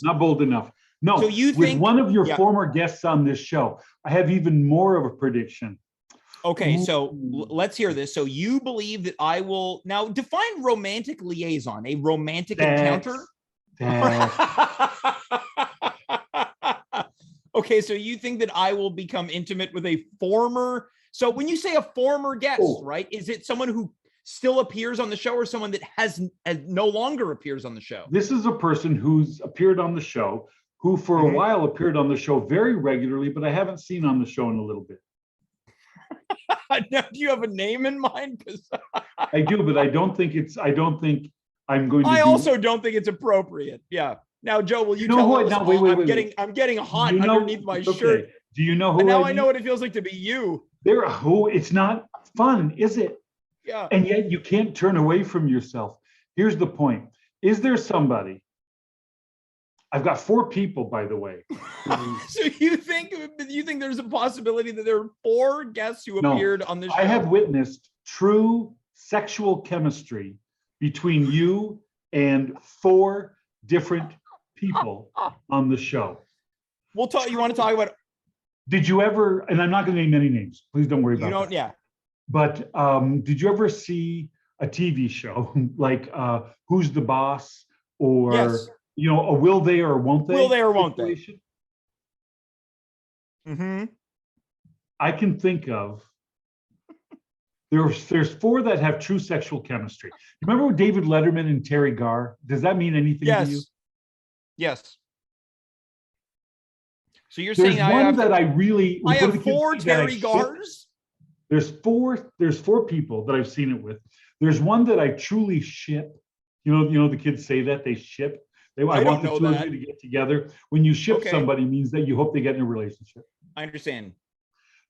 Not bold enough. No. So you with think one of your former guests on this show, I have even more of a prediction. Okay, so let's hear this. So you believe that I will now define romantic liaison, a romantic encounter? Okay, so you think that I will become intimate with a former? So when you say a former guest, right? Is it someone who still appears on the show, or someone that has no longer appears on the show? This is a person who's appeared on the show, who for a while appeared on the show very regularly, but I haven't seen on the show in a little bit. Now, do you have a name in mind? Because I do, but I don't think I'm going to. I also don't think it's appropriate. Yeah. Now, Joe, will you tell us? No, wait. I'm getting hot underneath my shirt. Do you know who? And now I know what it feels like to be you. It's not fun, is it? Yeah. And yet you can't turn away from yourself. Here's the point. Is there somebody? I've got 4 people, by the way. So you think there's a possibility that there are 4 guests who appeared on this show? I have witnessed true sexual chemistry between you and 4 different people on the show. We'll talk. You want to talk about? Did you ever? And I'm not going to name any names. Please don't worry about it. You don't. Yeah. But did you ever see a TV show like Who's the Boss, or a Will They or Won't They? Will they or won't they? I can think of. There's 4 that have true sexual chemistry. You remember David Letterman and Terry Garr? Does that mean anything to you? Yes. So you're There's saying one I have 4 Terry Garrs? There's 4 people that I've seen it with. There's one that I truly ship. You know the kids say that they ship. I want the 2 of you to get together. When you ship somebody, means that you hope they get in a relationship. I understand.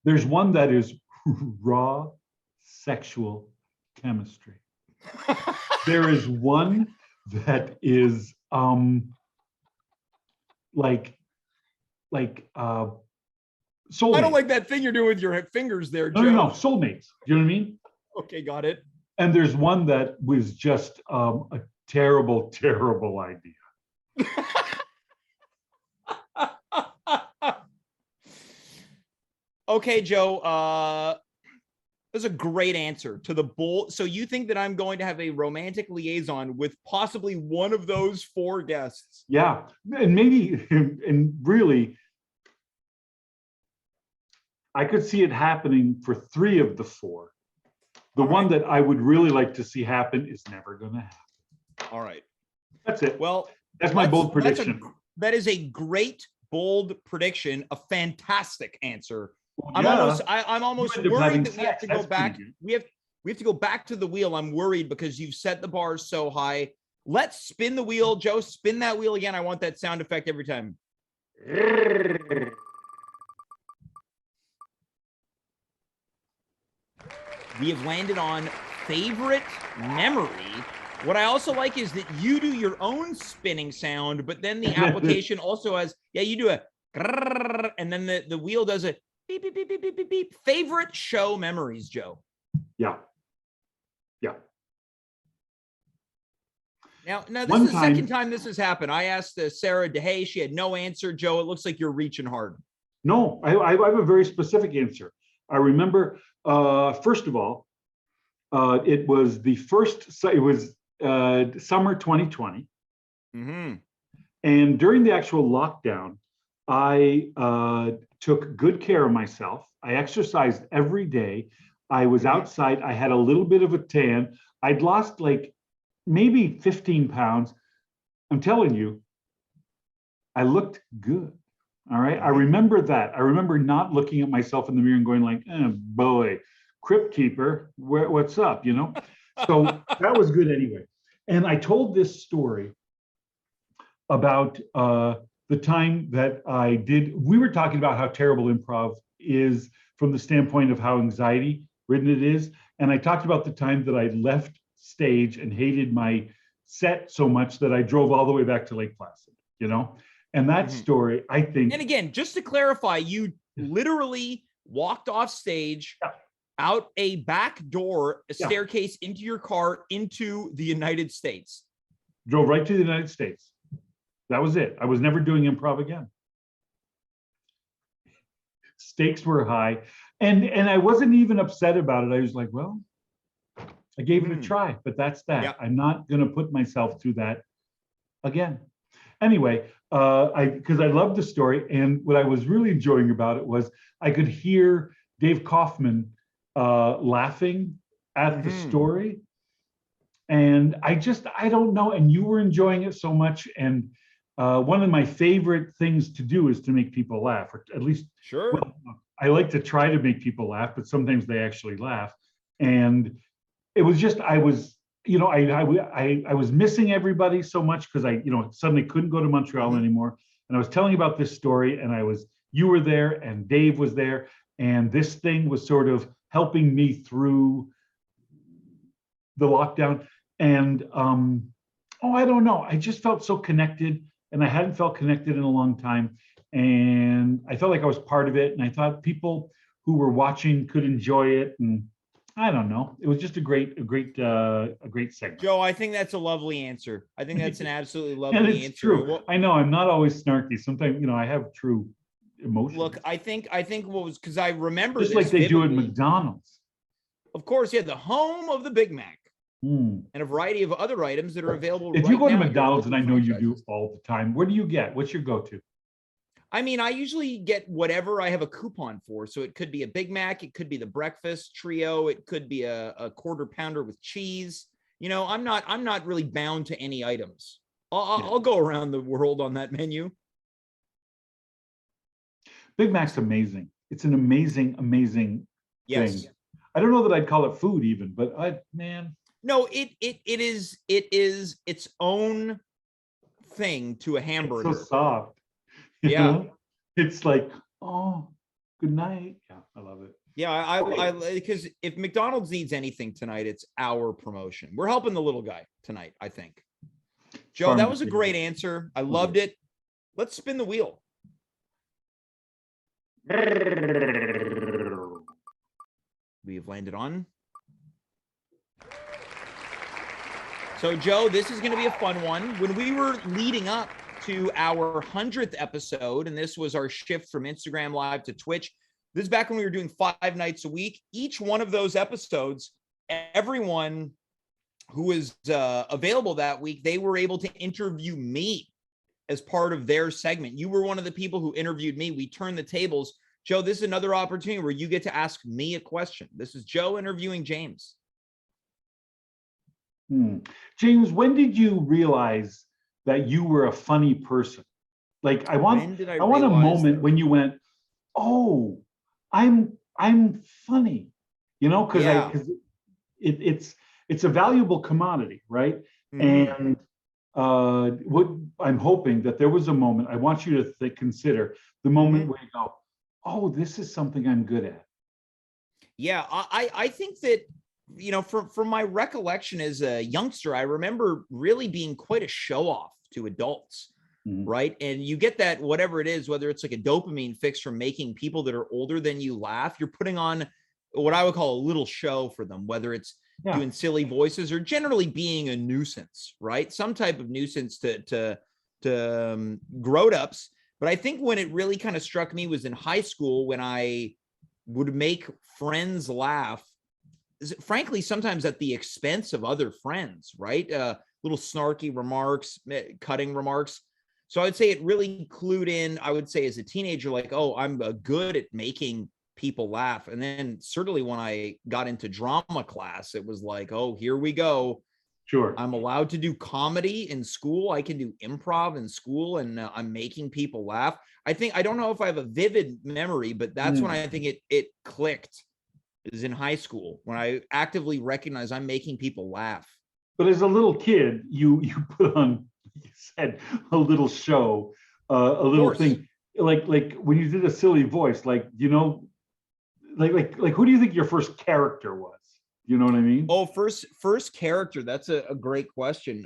There's one that is raw sexual chemistry. There is one that is like soulmates. I don't like that thing you're doing with your fingers there, Joe. No, soulmates. Do you know what I mean? Okay, got it. And there's one that was just a terrible, terrible idea. Okay, Joe. That's a great answer to the bull. So you think that I'm going to have a romantic liaison with possibly one of those 4 guests? Yeah, and maybe, and really, I could see it happening for 3 of the 4. The one that I would really like to see happen is never going to happen. All right. That's it. Well, that's my bold prediction. That is a great, bold prediction. A fantastic answer. I'm almost worried that we have to go back. We have to go back to the wheel. I'm worried because you've set the bar so high. Let's spin the wheel. Joe, spin that wheel again. I want that sound effect every time. We have landed on favorite memory. What I also like is that you do your own spinning sound, but then the application also has, you do a, and then the wheel does a beep, beep, beep, beep, beep, beep, beep. Favorite show memories, Joe? Yeah. Now this is the second time this has happened. I asked Sarah Deshaies. She had no answer. Joe, it looks like you're reaching hard. No, I have a very specific answer. I remember, first of all, it was summer 2020. And during the actual lockdown, I took good care of myself. I exercised every day. I was outside. I had a little bit of a tan. I'd lost like maybe 15 pounds. I'm telling you, I looked good. All right. I remember that. I remember not looking at myself in the mirror and going like, boy, crypt keeper, what's up? So that was good anyway. And I told this story about the time that we were talking about how terrible improv is from the standpoint of how anxiety ridden it is. And I talked about the time that I left stage and hated my set so much that I drove all the way back to Lake Placid, And that story, I think. And again, just to clarify, you literally walked off stage, out a back door, a staircase into your car, into the United States. Drove right to the United States. That was it. I was never doing improv again. Stakes were high. And I wasn't even upset about it. I was like, well, I gave it a try, but that's that. I'm not going to put myself through that again. Anyway, because I loved the story, and what I was really enjoying about it was I could hear Dave Kaufman laughing at the story, and I don't know. And you were enjoying it so much, and one of my favorite things to do is to make people laugh, or at least, Sure. well, I like to try to make people laugh, but sometimes they actually laugh. And it was just, I was missing everybody so much because I suddenly couldn't go to Montreal anymore. And I was telling you about this story, and you were there, and Dave was there, and this thing was sort of helping me through the lockdown. And I don't know, I just felt so connected, and I hadn't felt connected in a long time. And I felt like I was part of it, and I thought people who were watching could enjoy it. And I don't know, it was just a great segment. Joe, I think that's a lovely answer. I think that's an absolutely lovely and it's answer. True. Well, I know I'm not always snarky. Sometimes, I have true emotions. Look, I think what was, because I remember just this like they vividly. do at McDonald's. Of course, yeah, the home of the Big Mac. And a variety of other items that are available. If right you go to now McDonald's, and I know you do all the time, what do you get? What's your go-to? I mean, I usually get whatever I have a coupon for. So it could be a Big Mac, it could be the breakfast trio, it could be a quarter pounder with cheese. I'm not really bound to any items. I'll go around the world on that menu. Big Mac's amazing. It's an amazing thing. I don't know that I'd call it food even, but No, it is its own thing to a hamburger. It's so soft. Yeah. It's like, oh, good night. Yeah, I love it. Yeah, I because if McDonald's needs anything tonight, it's our promotion. We're helping the little guy tonight, I think. Joe, that was a great answer. I loved it. Let's spin the wheel. We've landed on. So, Joe, this is going to be a fun one. When we were leading up to our 100th episode, and this was our shift from Instagram Live to Twitch, this is back when we were doing 5 nights a week. Each one of those episodes, everyone who was available that week, they were able to interview me as part of their segment. You were one of the people who interviewed me. We turned the tables. Joe, this is another opportunity where you get to ask me a question. This is Joe interviewing James. James, when did you realize that you were a funny person? Like, I want a moment when you went, oh, I'm funny, because it's a valuable commodity, right? And what I'm hoping that there was a moment, I want you to consider the moment where you go, oh, this is something I'm good at. Yeah, I think that, from my recollection as a youngster, I remember really being quite a show off to adults, right? And you get that, whatever it is, whether it's like a dopamine fix from making people that are older than you laugh, you're putting on what I would call a little show for them, whether it's doing silly voices or generally being a nuisance, right? Some type of nuisance to grown-ups. But I think when it really kind of struck me was in high school, when I would make friends laugh, frankly, sometimes at the expense of other friends, right? Little snarky remarks, cutting remarks. So I would say it really clued in, I would say as a teenager, like, oh, I'm good at making people laugh. And then certainly when I got into drama class, it was like, oh, here we go. Sure. I'm allowed to do comedy in school. I can do improv in school, and I'm making people laugh. I don't know if I have a vivid memory, but that's when I think it clicked, is in high school, when I actively recognized I'm making people laugh. But as a little kid, you put on, you said, a little show, a little thing, like when you did a silly voice, like who do you think your first character was? You know what I mean? Oh, first character. That's a great question.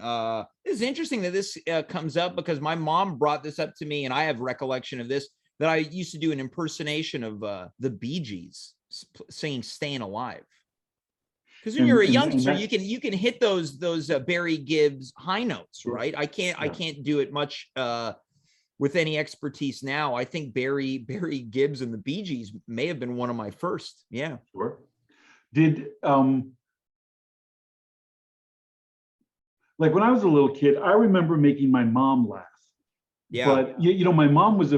It's interesting that this comes up because my mom brought this up to me, and I have recollection of this, that I used to do an impersonation of the Bee Gees singing "Staying Alive." Because when you're a youngster, you can hit those Barry Gibbs high notes, right? I can't do it much with any expertise now. I think Barry Gibbs and the Bee Gees may have been one of my first. Yeah. Sure. Did like when I was a little kid, I remember making my mom laugh Yeah. But my mom was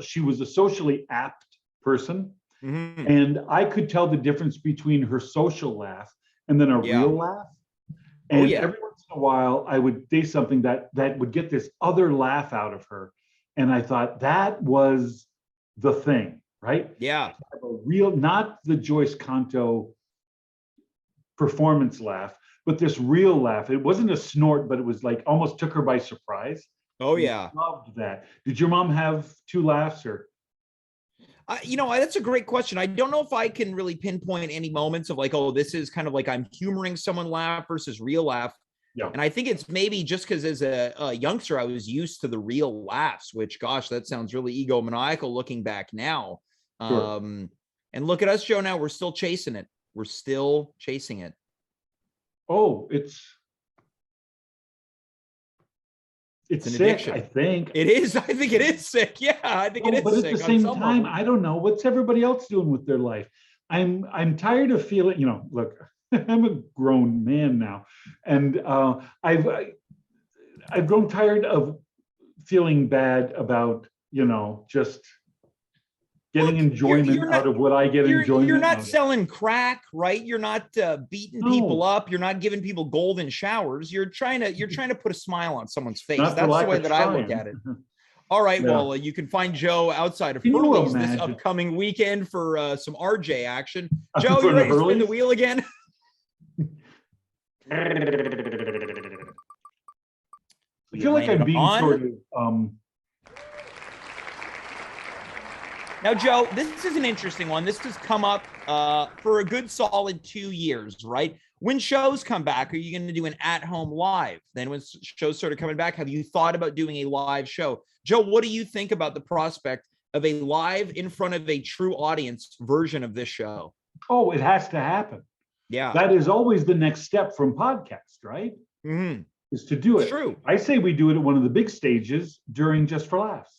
she was a socially apt person. Mm-hmm. And I could tell the difference between her social laugh and then a real laugh. And every once in a while, I would say something that would get this other laugh out of her. And I thought that was the thing, right? Yeah. A real, not the Joyce Conto performance laugh, but this real laugh. It wasn't a snort, but it was like almost took her by surprise. Oh, yeah. I loved that. Did your mom have two laughs or? That's a great question. I don't know if I can really pinpoint any moments of like, oh, this is kind of like I'm humoring someone laugh versus real laugh. Yeah. And I think it's maybe just because as a youngster, I was used to the real laughs, which, gosh, that sounds really egomaniacal looking back now. Sure. And look at us, Joe, now we're still chasing it. We're still chasing it. Oh, it's an sick, addiction. I think. It is. I think it is sick. Yeah, I think it is but sick. But at the same time, I don't know. What's everybody else doing with their life? I'm tired of feeling, look, I'm a grown man now. And I've grown tired of feeling bad about, just getting enjoyment out of what I get enjoyment. You're not selling crack, right? You're not beating people up. You're not giving people golden showers. You're trying to put a smile on someone's face. That's the way that I look at it. All right. Yeah. Well, you can find Joe outside of Hurley's this upcoming weekend for some RJ action. Joe, you ready to spin the wheel again? I feel like I'm being sort of. Now, Joe, this is an interesting one. This has come up for a good solid 2 years, right? When shows come back, are you going to do an at-home live? Then when shows started coming back, have you thought about doing a live show? Joe, what do you think about the prospect of a live in front of a true audience version of this show? Oh, it has to happen. Yeah. That is always the next step from podcast, right? Mm-hmm. Is to do it. It's true. I say we do it at one of the big stages during Just for Laughs.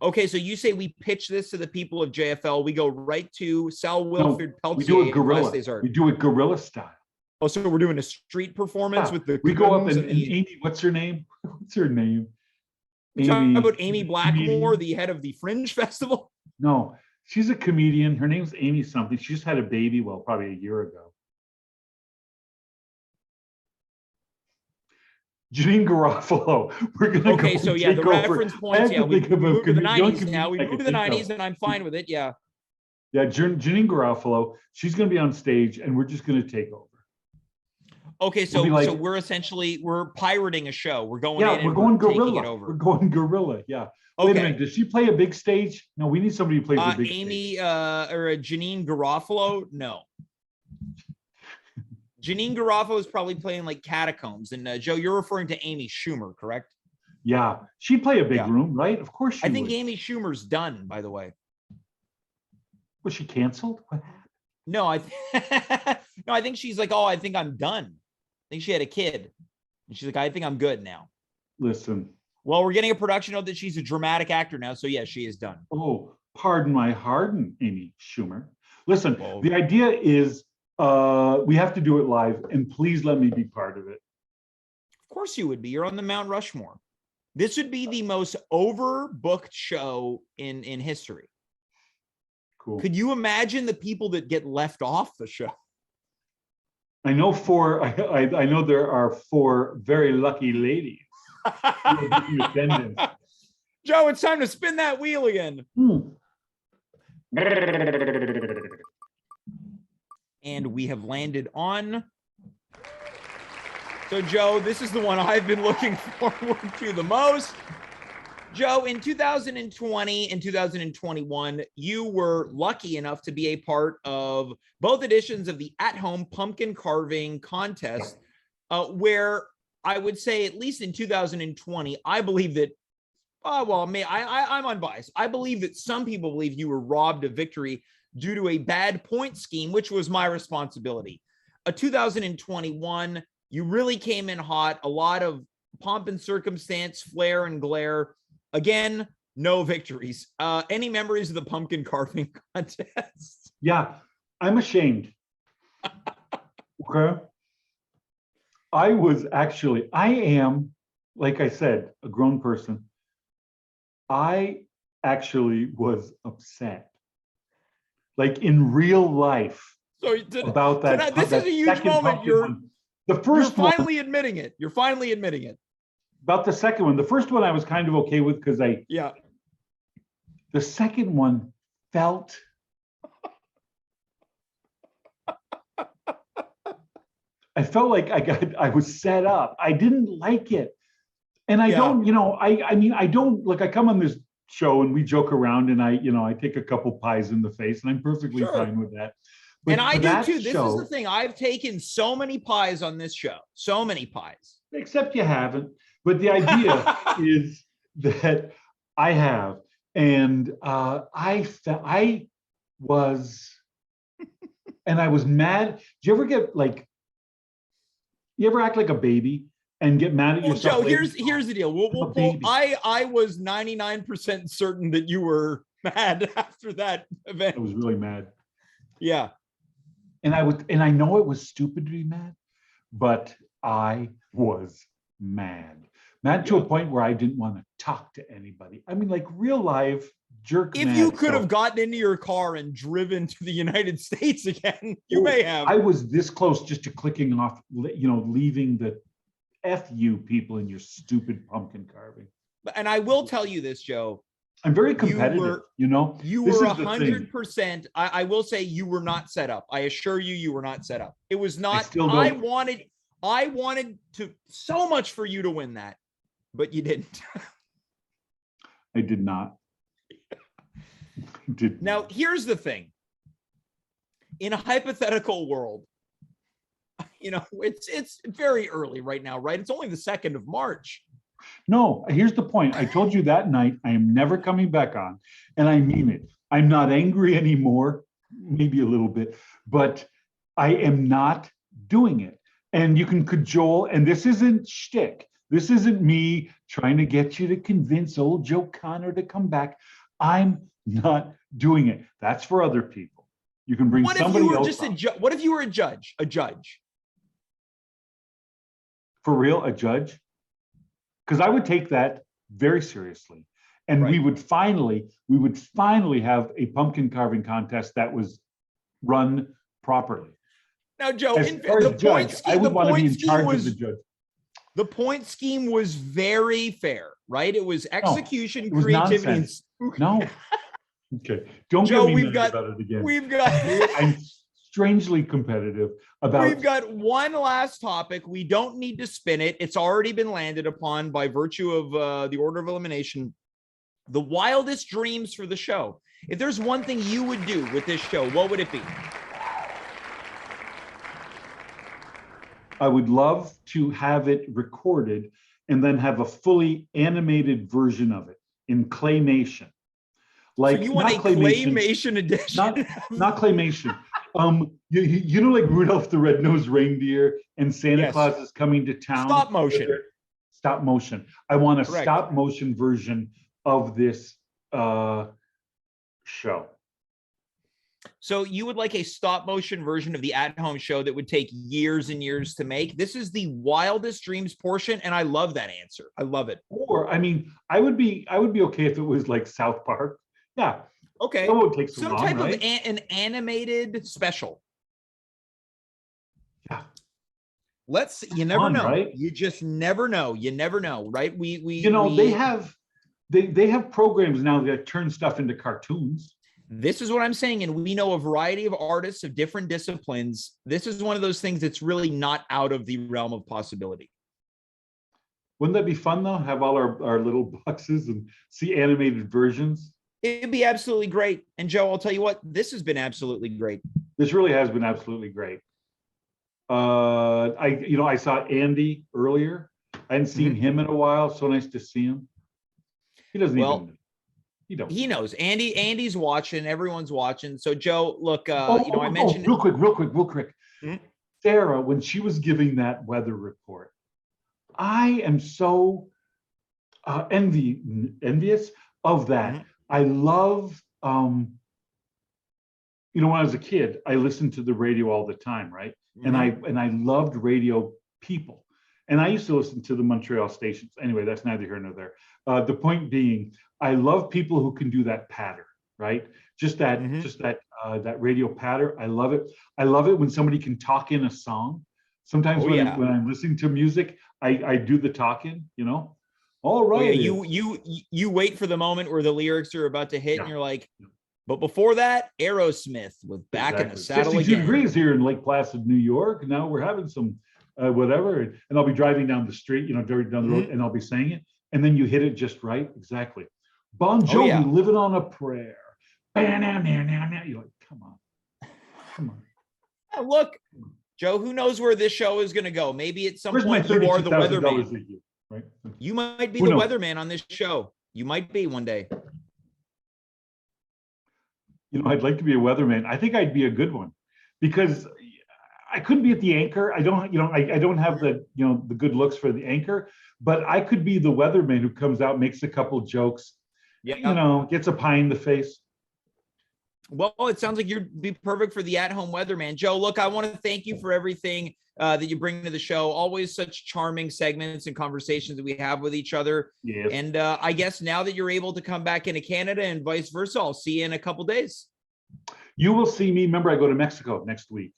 Okay, so you say we pitch this to the people of JFL. We go right to Sal Wilford Peltier. We do it guerrilla. We do it guerrilla style. Oh, so we're doing a street performance with the. We go up and Amy. What's her name? What's her name? Amy. Talking about Amy Blackmore, the head of the Fringe Festival. No, she's a comedian. Her name's Amy something. She just had a baby. Well, probably a year ago. Janine Garofalo. We're gonna okay, so yeah, the reference points. Yeah, we moved to the 90s now. We moved to the 90s, and I'm fine with it. Yeah. Yeah, Janine Garofalo. She's gonna be on stage, and we're just gonna take over. Okay, so we're pirating a show. We're going in. We're going guerrilla. We're going guerrilla. Yeah. Okay. Wait a minute. Does she play a big stage? No, we need somebody who plays a big Amy, stage. or Janine Garofalo? No. Janine Garofalo is probably playing like Catacombs. And Joe, you're referring to Amy Schumer, correct? Yeah. She'd play a big room, right? Of course she would. I think Amy Schumer's done, by the way. Was she canceled? What happened? No, I think she's like, oh, I think I'm done. I think she had a kid. And she's like, I think I'm good now. Listen. Well, we're getting a production note that she's a dramatic actor now. So yeah, she is done. Oh, pardon my harden, Amy Schumer. Listen, the idea is we have to do it live, and please let me be part of it. Of course you would be. You're on the Mount Rushmore. This would be the most overbooked show in history. Cool. Could you imagine the people that get left off the show? I know I know there are 4 very lucky ladies. Joe, it's time to spin that wheel again. And we have landed on. So, Joe, this is the one I've been looking forward to the most. Joe, in 2020 and 2021, you were lucky enough to be a part of both editions of the at-home pumpkin carving contest, where I would say, at least in 2020, I believe that, I'm unbiased. I believe that some people believe you were robbed of victory due to a bad point scheme, which was my responsibility. 2021, you really came in hot, a lot of pomp and circumstance, flair and glare. Again, no victories. Any memories of the pumpkin carving contest? Yeah, I'm ashamed. Okay. I am, like I said, a grown person. I actually was upset, like in real life, about that. This is a huge moment. The first you're finally admitting it. You're finally admitting it. About the second one. The first one I was kind of okay with because the second one felt I felt like I was set up. I didn't like it. And I don't, I mean, I don't, like, I come on this show and we joke around and I take a couple pies in the face and I'm perfectly fine with that. But and I do too. This is the thing. I've taken so many pies on this show. So many pies. Except you haven't. But the idea is that I have. And I was mad. Do you ever get like, you ever act like a baby and get mad at yourself? Joe, here's the deal. I was 99% certain that you were mad after that event. I was really mad. Yeah. And I know it was stupid to be mad, but I was mad. Mad to a point where I didn't want to talk to anybody. I mean, like real life jerk. If you could have gotten into your car and driven to the United States again, you may have. I was this close just to clicking off, leaving the F you people in your stupid pumpkin carving. And I will tell you this, Joe. I'm very competitive, You were 100%. I will say you were not set up. I assure you, you were not set up. It was not. I wanted to so much for you to win that, but you didn't. I did not. Now, here's the thing. In a hypothetical world, it's very early right now, right? It's only the 2nd of March. No, here's the point. I told you that night, I am never coming back on. And I mean it. I'm not angry anymore, maybe a little bit, but I am not doing it. And you can cajole, and this isn't shtick. This isn't me trying to get you to convince old Joe Connor to come back. I'm not doing it. That's for other people. You can bring somebody else. What if you were a judge? A judge. For real, a judge? Because I would take that very seriously. And we would finally have a pumpkin carving contest that was run properly. Now, Joe, I would want to be in charge of the judge. The point scheme was very fair, right? It was execution, it was creativity. Nonsense. No. Okay. Don't Joe, get me mad about it again. I'm strangely competitive about. We've got one last topic. We don't need to spin it. It's already been landed upon by virtue of the order of elimination. The wildest dreams for the show. If there's one thing you would do with this show, what would it be? I would love to have it recorded and then have a fully animated version of it in claymation. Like, so you want a claymation edition? Not claymation. You know, like Rudolph the Red-Nosed Reindeer and Santa Claus is coming to town. Stop motion. Stop motion. I want a stop motion version of this show. So you would like a stop motion version of the at-home show that would take years and years to make? This is the wildest dreams portion, and I love that answer. I love it. Or, I mean, I would be okay if it was like South Park. Yeah. Okay. That would take so long, type right? of an animated special. Yeah. You never know. Right? You just never know. You never know, right? They have programs now that turn stuff into cartoons. This is what I'm saying. And we know a variety of artists of different disciplines. This is one of those things that's really not out of the realm of possibility. Wouldn't that be fun though? Have all our little boxes and see animated versions. It'd be absolutely great. And Joe, I'll tell you what, this has been absolutely great. This really has been absolutely great. I saw Andy earlier. I hadn't seen him in a while. So nice to see him. He doesn't even. He knows. Andy's watching. Everyone's watching. So Joe, look, I mentioned real quick. Mm-hmm. Sarah, when she was giving that weather report, I am so envious of that. Mm-hmm. I love, when I was a kid, I listened to the radio all the time, right? Mm-hmm. And I loved radio people. And I used to listen to the Montreal stations. Anyway, that's neither here nor there. The point being, I love people who can do that patter, right? Just that radio patter. I love it. I love it when somebody can talk in a song. Sometimes when I'm listening to music, I do the talking, you know. All right. You wait for the moment where the lyrics are about to hit, and you're like, but before that, Aerosmith with Back in the Saddle 62 Again. degrees here in Lake Placid, New York. Now we're having some whatever, and I'll be driving down the street, you know, down the road, and I'll be saying it, and then you hit it just right, exactly. Bon Jovi, Living on a Prayer. You're like, come on. Look, Joe, who knows where this show is going to go? Maybe at some point you are the weatherman. Right? You might be the weatherman on this show. You might be one day. You know, I'd like to be a weatherman. I think I'd be a good one, because I couldn't be at the anchor. I don't have the, you know, the good looks for the anchor, but I could be the weatherman who comes out, makes a couple jokes, you know, gets a pie in the face. Well, it sounds like you'd be perfect for the at-home weatherman. Joe, look, I want to thank you for everything that you bring to the show. Always such charming segments and conversations that we have with each other. Yes. And I guess now that you're able to come back into Canada and vice versa, I'll see you in a couple days. You will see me. Remember, I go to Mexico next week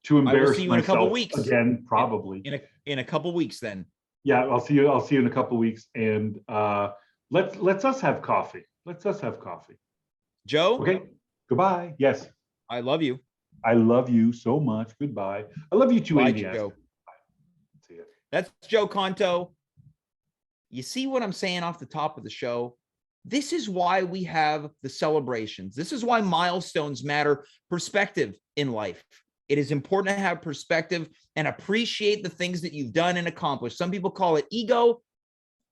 to embarrass myself in a couple weeks again, probably in a couple weeks. Then, yeah, I'll see you in a couple weeks, and let's us have coffee. Joe. Okay. Goodbye. Yes. I love you. I love you so much. Goodbye. I love you too, Bye, Andy. Joe. See ya. That's Joe Conto. You see what I'm saying off the top of the show? This is why we have the celebrations. This is why milestones matter. Perspective in life. It is important to have perspective and appreciate the things that you've done and accomplished. Some people call it ego.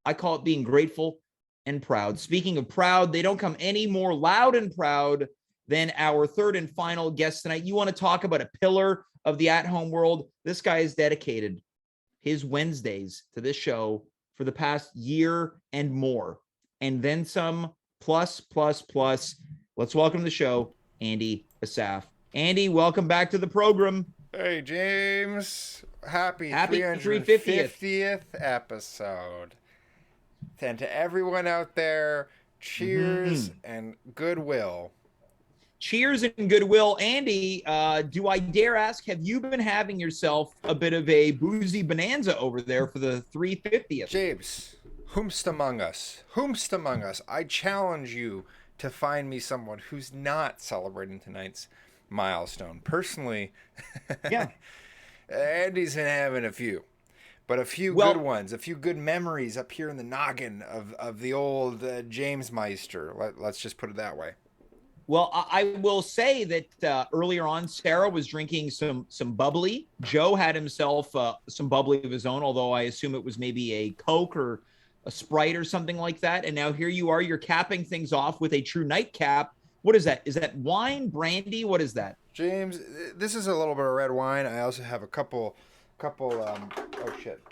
I call it being grateful and proud. Speaking of proud, they don't come any more loud and proud than our third and final guest tonight. You want to talk about a pillar of the at-home world? This guy has dedicated his Wednesdays to this show for the past year and more, and then some, plus. Let's welcome to the show, Andy Assaf. Andy, welcome back to the program. Hey, James. Happy 350th episode. And to everyone out there, cheers and goodwill. Cheers and goodwill. Andy, do I dare ask, have you been having yourself a bit of a boozy bonanza over there for the 350th? James, whomst among us? I challenge you to find me someone who's not celebrating tonight's milestone. Personally, Andy's been having a few. But a few good ones, a few good memories up here in the noggin of the old James Meister. Let's just put it that way. Well, I will say that earlier on, Sarah was drinking some bubbly. Joe had himself some bubbly of his own, although I assume it was maybe a Coke or a Sprite or something like that. And now here you are, you're capping things off with a true nightcap. What is that? Is that wine, brandy? What is that? James, this is a little bit of red wine. I also have a couple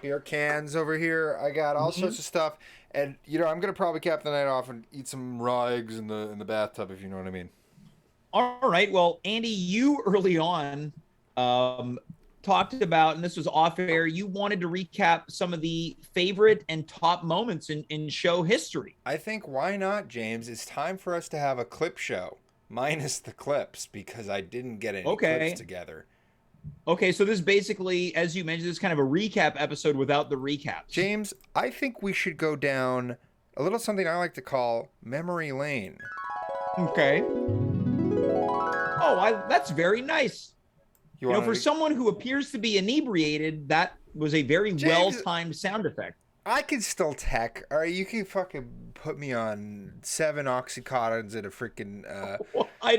beer cans over here. I got all sorts of stuff, and you know, I'm gonna probably cap the night off and eat some raw eggs in the bathtub, if you know what I mean. All right. Well, Andy, you early on talked about, and this was off air, you wanted to recap some of the favorite and top moments in show history. I think, why not, James? It's time for us to have a clip show, minus the clips, because I didn't get any clips together. Okay, so this is basically, as you mentioned, this is kind of a recap episode without the recaps. James, I think we should go down a little something I like to call memory lane. Okay. Oh, that's very nice. You know, for someone who appears to be inebriated, that was a very well-timed sound effect. I can still tech. All right, you can fucking put me on 7 oxycontins and a freaking... I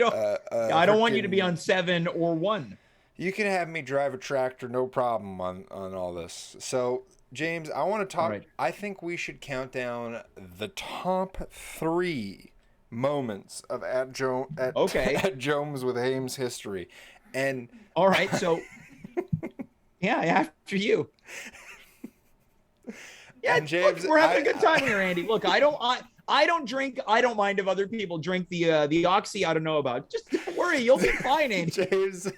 don't want you to be on 7 or 1. You can have me drive a tractor, no problem on all this. So, James, I want to talk. Right. I think we should count down the top 3 moments of at Jones with Hames history. And all right, so yeah, after you. Yeah, and James, look, we're having a good time here, Andy. Look, I I don't drink. I don't mind if other people drink the Oxy I don't know about. Just don't worry, you'll be fine, Andy. James,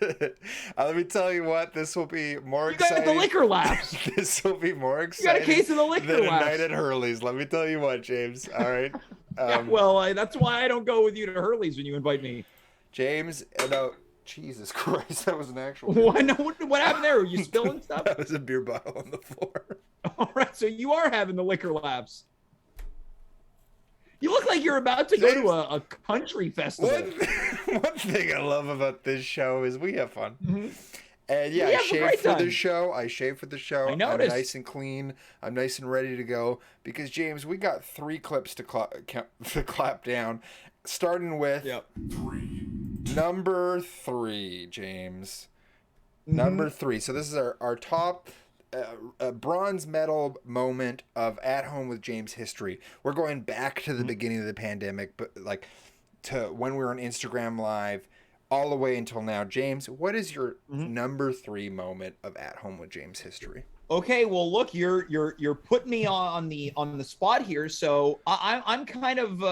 let me tell you what, this will be more exciting. You got the liquor laps. This will be more exciting. You got a case of the liquor than laps. a night at Hurley's. Let me tell you what, James. All right. Yeah, well, that's why I don't go with you to Hurley's when you invite me. James, no, Jesus Christ, that was an actual. What happened there? Were you spilling stuff? That was a beer bottle on the floor. All right, so you are having the liquor laps. You look like you're about to go to a country festival. One thing I love about this show is we have fun. Mm-hmm. And yeah, I shave for the show. I shave for the show. I noticed. I'm nice and clean. I'm nice and ready to go. Because, James, we got 3 clips to clap down. Starting with number 3, James. Mm-hmm. Number 3. So this is our top bronze medal moment of At Home with James history. We're going back to the beginning of the pandemic, but like to when we were on Instagram Live, all the way until now. James, what is your number 3 moment of At Home with James history? Okay, well, look, you're putting me on the spot here, so I'm kind of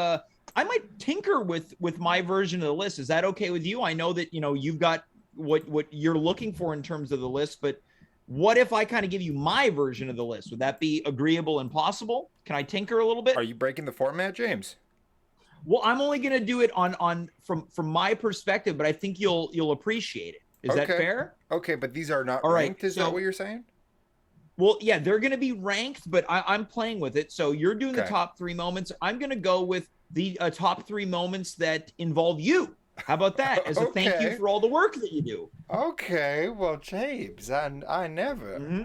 I might tinker with my version of the list. Is that okay with you? I know that you've got what you're looking for in terms of the list, but what if I kind of give you my version of the list? Would that be agreeable and possible? Can I tinker a little bit? Are you breaking the format, James? Well, I'm only going to do it on from my perspective, but I think you'll appreciate it. Is that fair? Okay, but these are not all ranked. Right, is that what you're saying? Well, yeah, they're going to be ranked, but I'm playing with it. So you're doing the top 3 moments. I'm going to go with the top 3 moments that involve you. How about that? As a thank you for all the work that you do. Okay, well, James, I never. Mm-hmm.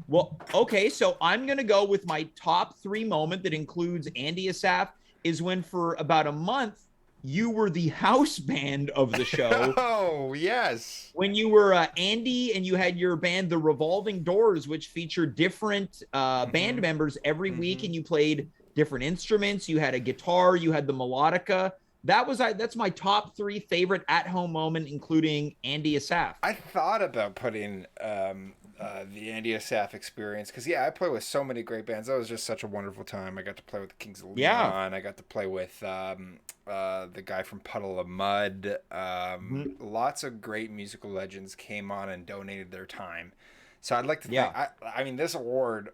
Well, okay, so I'm going to go with my top 3 moment that includes Andy Assaf is when for about a month, you were the house band of the show. Oh, yes. When you were Andy and you had your band, The Revolving Doors, which featured different band members every week, and you played different instruments. You had a guitar, you had the melodica. That's my top 3 favorite at-home moment, including Andy Assaf. I thought about putting the Andy Assaf experience because, I play with so many great bands. That was just such a wonderful time. I got to play with the Kings of Leon. I got to play with the guy from Puddle of Mud. Lots of great musical legends came on and donated their time. So I'd like to thank, I mean, this award,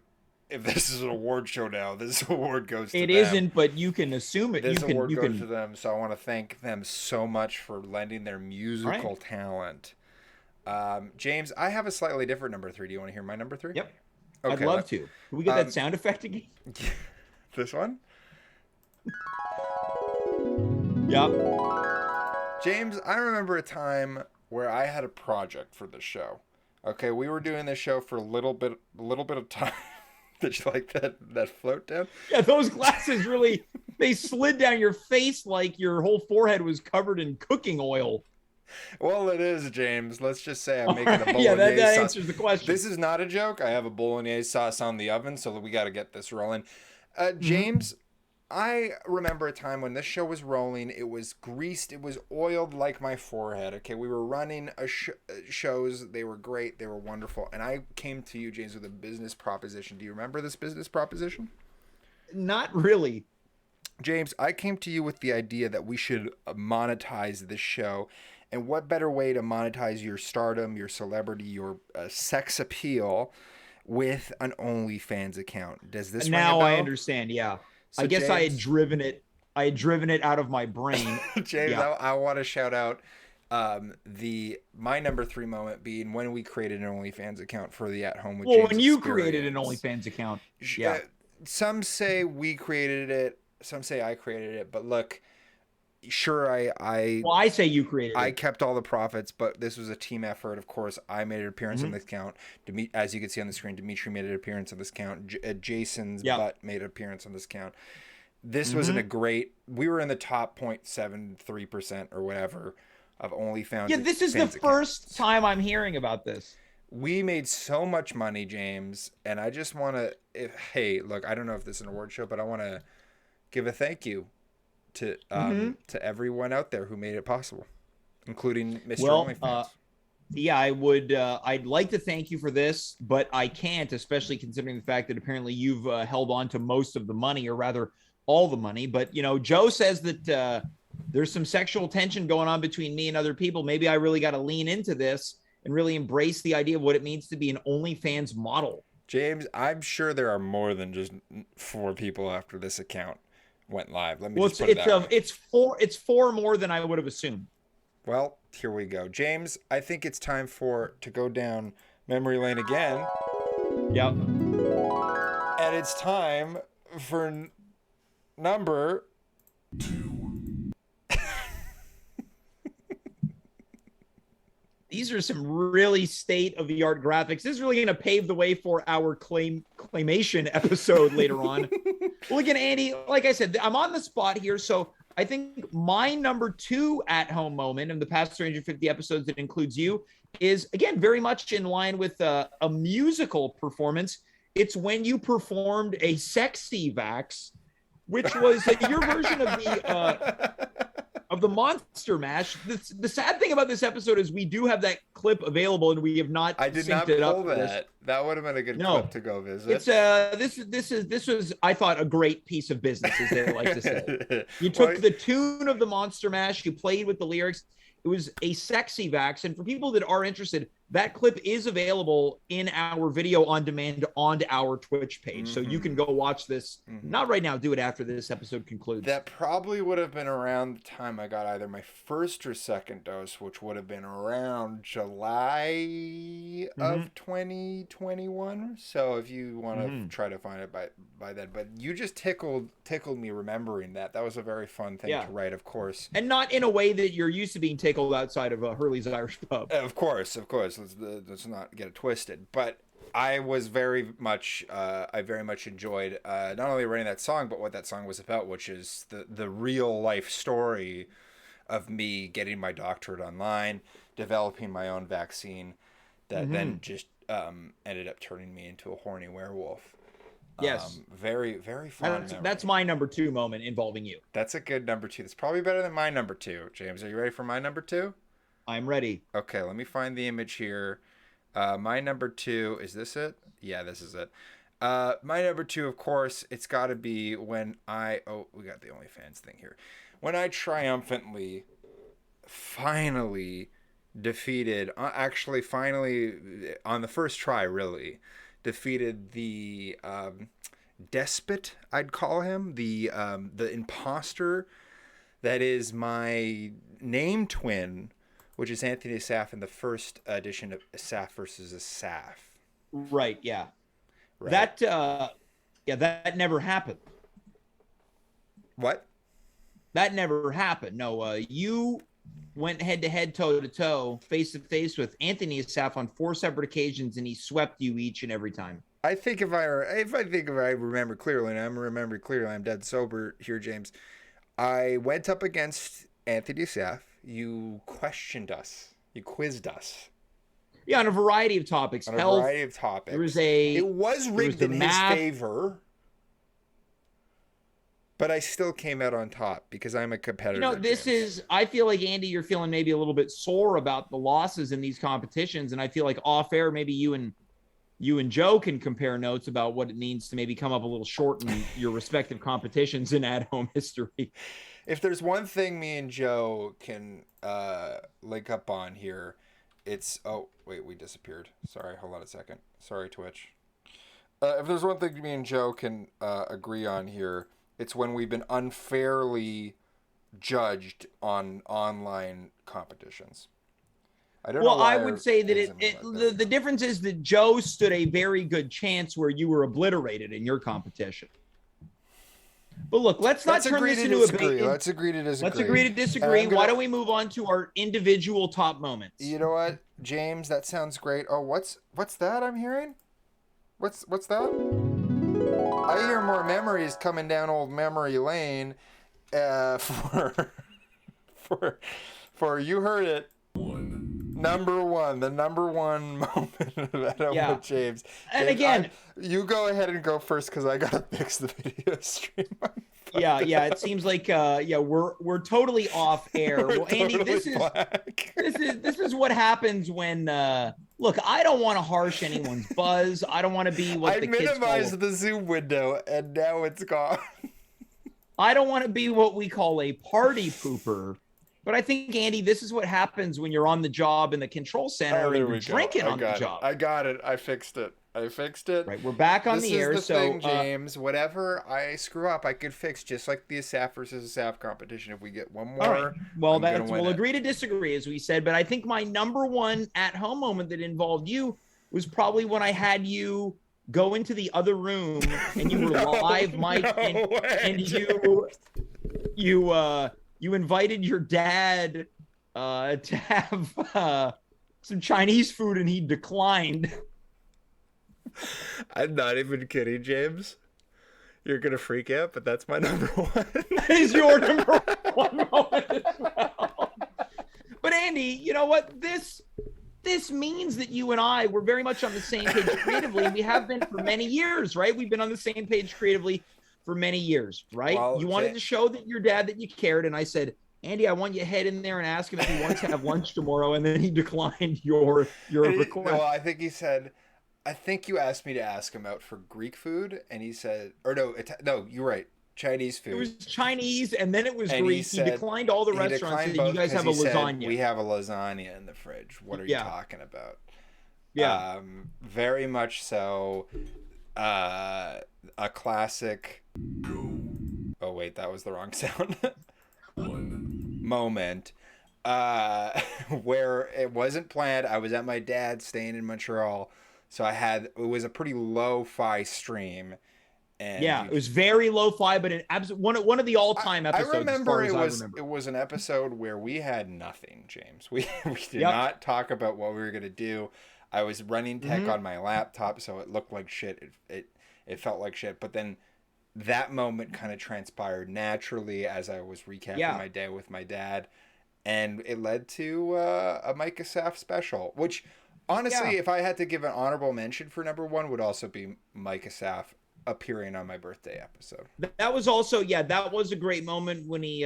if this is an award show now, this award goes to them. It isn't, but you can assume it. This award goes to them, so I want to thank them so much for lending their musical talent. James, I have a slightly different number 3. Do you want to hear my number 3? Yep. Okay, I'd love to. Can we get that sound effect again? This one? Yep. James, I remember a time where I had a project for this show. Okay, we were doing this show for a little bit of time. Did you like that float down? Yeah, those glasses really, they slid down your face like your whole forehead was covered in cooking oil. Well, it is, James. Let's just say I'm making a bolognese sauce. That sauce. answers the question. This is not a joke. I have a bolognese sauce on the oven, so we got to get this rolling. James, I remember a time when this show was rolling. It was greased. It was oiled like my forehead. Okay, we were running shows. They were great. They were wonderful. And I came to you, James, with a business proposition. Do you remember this business proposition? Not really. James, I came to you with the idea that we should monetize this show. And what better way to monetize your stardom, your celebrity, your sex appeal with an OnlyFans account? Does this now ring a bell? I understand, yeah. So I guess James, I had driven it out of my brain. James, I want to shout out my number 3 moment being when we created an OnlyFans account for the At Home with James when you experience. Created an OnlyFans account. Yeah. Some say we created it. Some say I created it. But look, sure, I say you created it. I kept all the profits, but this was a team effort. Of course, I made an appearance on this account. As you can see on the screen, Dimitri made an appearance on this account. Jason's butt made an appearance on this account. This wasn't a great. We were in the top 0.73% or whatever of OnlyFans. Yeah, this is the first time I'm hearing about this. We made so much money, James, and I just want to. Hey, look, I don't know if this is an award show, but I want to give a thank you to everyone out there who made it possible, including Mr. OnlyFans. Yeah, I would. I'd like to thank you for this, but I can't, especially considering the fact that apparently you've held on to most of the money, or rather, all the money. But, you know, Joe says that there's some sexual tension going on between me and other people. Maybe I really got to lean into this and really embrace the idea of what it means to be an OnlyFans model. James, I'm sure there are more than just 4 people after this account went live. Let me just put it that way. It's four more than I would have assumed. Well, here we go. James, I think it's time to go down memory lane again. Yep. And it's time for number 2. These are some really state-of-the-art graphics. This is really going to pave the way for our claymation episode later on. Well, again, Andy, like I said, I'm on the spot here, so I think my number 2 at-home moment in the past 350 episodes that includes you is, again, very much in line with a musical performance. It's when you performed a sexy vax, which was your version of the Monster Mash. The sad thing about this episode is we do have that clip available, and we have not. I did not pull that. That would have been a good clip to go visit. It's this was, I thought, a great piece of business, as they like to say. You took the tune of the Monster Mash, you played with the lyrics. It was a sexy vax, and for people that are interested, that clip is available in our video on demand on our Twitch page. So you can go watch this. Not right now, do it after this episode concludes. That probably would have been around the time I got either my first or second dose, which would have been around July of 2021. So if you want to try to find it by then. But you just tickled me remembering that. That was a very fun thing to write, of course. And not in a way that you're used to being tickled outside of Hurley's Irish Pub. Of course. Let's not get it twisted. But I was very much enjoyed not only writing that song, but what that song was about, which is the real life story of me getting my doctorate online, developing my own vaccine that then just ended up turning me into a horny werewolf. Yes. Very, very fun. That's my number 2 moment involving you. That's a good number 2. That's probably better than my number 2. James, are you ready for my number 2? I'm ready. Okay, let me find the image here. My number 2, is this it? Yeah, this is it. My number 2, of course, it's got to be when we got the OnlyFans thing here. When I triumphantly, finally defeated, finally, on the first try, really, defeated the despot, I'd call him, the imposter that is my name twin, which is Anthony Assaf in the first edition of Assaf versus Assaf. Right, yeah. Right. That never happened. What? That never happened. No, you went head-to-head, toe-to-toe, face-to-face with Anthony Assaf on 4 separate occasions, and he swept you each and every time. I think if I remember clearly, and I'm remembering clearly, I'm dead sober here, James. I went up against Anthony Assaf. You questioned us. You quizzed us. Yeah, on a variety of topics. It was rigged in his favor. But I still came out on top because I'm a competitor. You know, I feel like, Andy, you're feeling maybe a little bit sore about the losses in these competitions. And I feel like off air, maybe you and Joe can compare notes about what it means to maybe come up a little short in your respective competitions in at-home history. If there's one thing me and Joe can link up on here, it's... Oh, wait, we disappeared. Sorry, hold on a second. Sorry, Twitch. If there's one thing me and Joe can agree on here, it's when we've been unfairly judged on online competitions. I would say that the difference is that Joe stood a very good chance where you were obliterated in your competition. But look, let's not turn this into a debate. Let's agree to disagree. Let's agree to disagree. Why don't we move on to our individual top moments? You know what, James? That sounds great. Oh, what's that I'm hearing? What's that? I hear more memories coming down old memory lane. For you heard it. The number one moment of Adam with James. And again, you go ahead and go first because I gotta fix the video stream. Yeah. It seems like we're totally off air. Well, Andy, this is what happens when look, I don't want to harsh anyone's buzz. I don't want to be what the kids call. I minimized the Zoom window and now it's gone. I don't want to be what we call a party pooper, but I think, Andy, this is what happens when you're on the job in the control center and you're drinking on the job. I got it. I fixed it. Right, we're back on the air. This is the thing, James. Whatever I screw up, I could fix, just like the Assaf versus Assaf competition. If we get one more, right. Well, we'll agree to disagree, as we said. But I think my number one at-home moment that involved you was probably when I had you go into the other room and you were live, Mike, and you invited your dad to have some Chinese food, and he declined. I'm not even kidding, James. You're gonna freak out, but that's my number one. That is your number one moment as well. But Andy, you know what? This means that you and I were very much on the same page creatively. We have been for many years, right? We've been on the same page creatively for many years, right? Well, you wanted to show that your dad that you cared, and I said, Andy, I want you to head in there and ask him if he wants to have lunch tomorrow, and then he declined your request. Well, I think he said, I think you asked me to ask him out for Greek food, and he said, or no, you're right, Chinese food. It was Chinese, and then it was Greek. He declined all the restaurants, and you guys have a lasagna. We have a lasagna in the fridge. What are you talking about? Yeah. Very much so. A classic. Oh, wait, that was the wrong sound. Moment. Where it wasn't planned. I was at my dad's staying in Montreal. So it was a pretty lo-fi stream. And it was very lo-fi, but one of the all-time episodes. I remember it was an episode where we had nothing, James. We did not talk about what we were going to do. I was running tech on my laptop, so it looked like shit. It felt like shit. But then that moment kind of transpired naturally as I was recapping my day with my dad. And it led to a Mike Assaf special, which... Honestly, if I had to give an honorable mention for number one, would also be Mike Assaf appearing on my birthday episode. That was also, that was a great moment when he,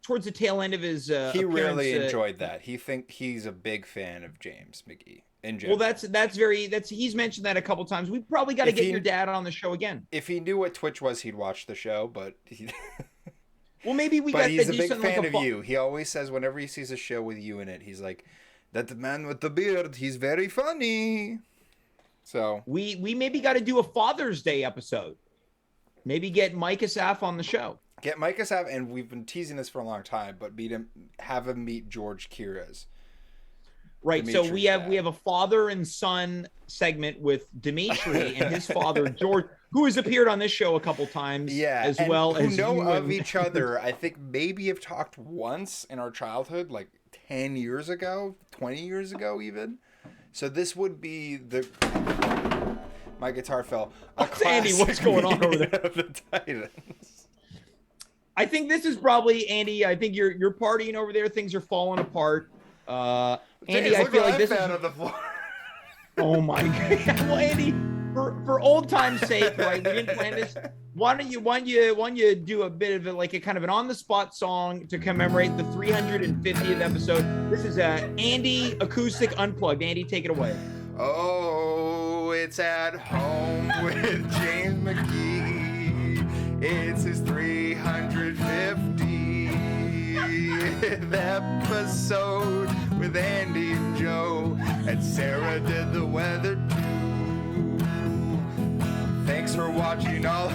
towards the tail end of his he really enjoyed that. He's a big fan of James McGee in general. Well, he's mentioned that a couple times. We probably got to get your dad on the show again. If he knew what Twitch was, he'd watch the show, but well, maybe he's a big fan of you. He always says whenever he sees a show with you in it, he's like, that man with the beard, he's very funny. So we maybe got to do a Father's Day episode. Maybe get Mike Assaf on the show. Get Mike Assaf, and we've been teasing this for a long time, but have him meet George Kiras. Right. Dimitri's so we have a father and son segment with Dimitri and his father George, who has appeared on this show a couple times. Yeah, as well who as know of each other. I think maybe have talked once in our childhood, like 10 years ago, 20 years ago even. So this would be my guitar fell. Andy, what's going on over there? Of the Titans. I think this is probably, Andy, I think you're partying over there. Things are falling apart. Andy, I feel like this is on the floor. Oh my God. Well, Andy, for old time's sake, right? We didn't plan this. Why don't you do a bit of a kind of an on-the-spot song to commemorate the 350th episode? This is Andy Acoustic Unplugged. Andy, take it away. Oh, it's at home with James McGee. It's his 350th episode with Andy and Joe, and Sarah did the weather too. Thanks for watching, all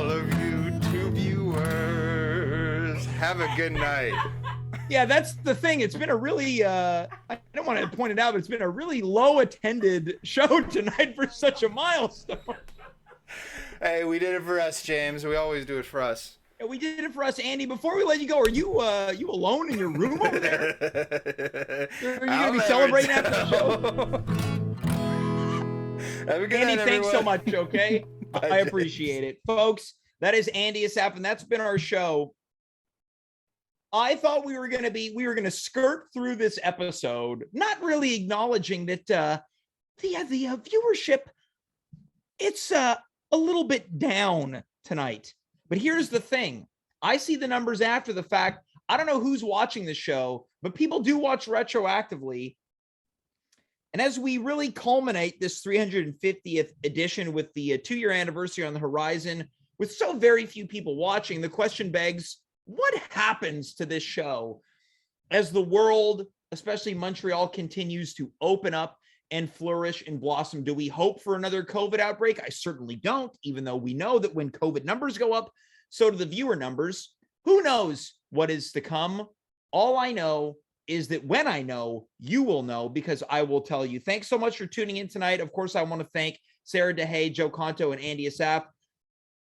of you two viewers. Have a good night. Yeah, that's the thing. It's been a really, I don't want to point it out, but it's been a really low attended show tonight for such a milestone. Hey, we did it for us, James. We always do it for us. Yeah, we did it for us, Andy. Before we let you go, are you alone in your room over there? Are you going to be celebrating after the show? Have a good Andy, night, thanks everyone. so much, okay? I appreciate it. Folks, that is Andy Assaf, and that's been our show. I thought we were going to skirt through this episode, not really acknowledging that the viewership, it's a little bit down tonight. But here's the thing. I see the numbers after the fact. I don't know who's watching the show, but people do watch retroactively. And as we really culminate this 350th edition with the 2-year anniversary on the horizon, with so very few people watching, the question begs, what happens to this show as the world, especially Montreal, continues to open up and flourish and blossom? Do we hope for another COVID outbreak? I certainly don't, even though we know that when COVID numbers go up, so do the viewer numbers. Who knows what is to come? All I know is that when I know, you will know, because I will tell you. Thanks so much for tuning in tonight. Of course, I want to thank Sarah Deshaies, Joe Conto, and Andy Assaf.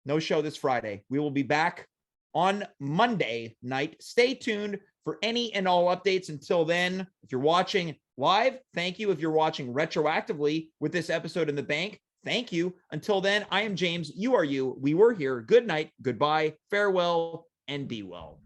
No show this Friday. We will be back on Monday night. Stay tuned for any and all updates. Until then, if you're watching live, thank you. If you're watching retroactively with this episode in the bank, thank you. Until then, I am James. You are you. We were here. Good night. Goodbye. Farewell and be well.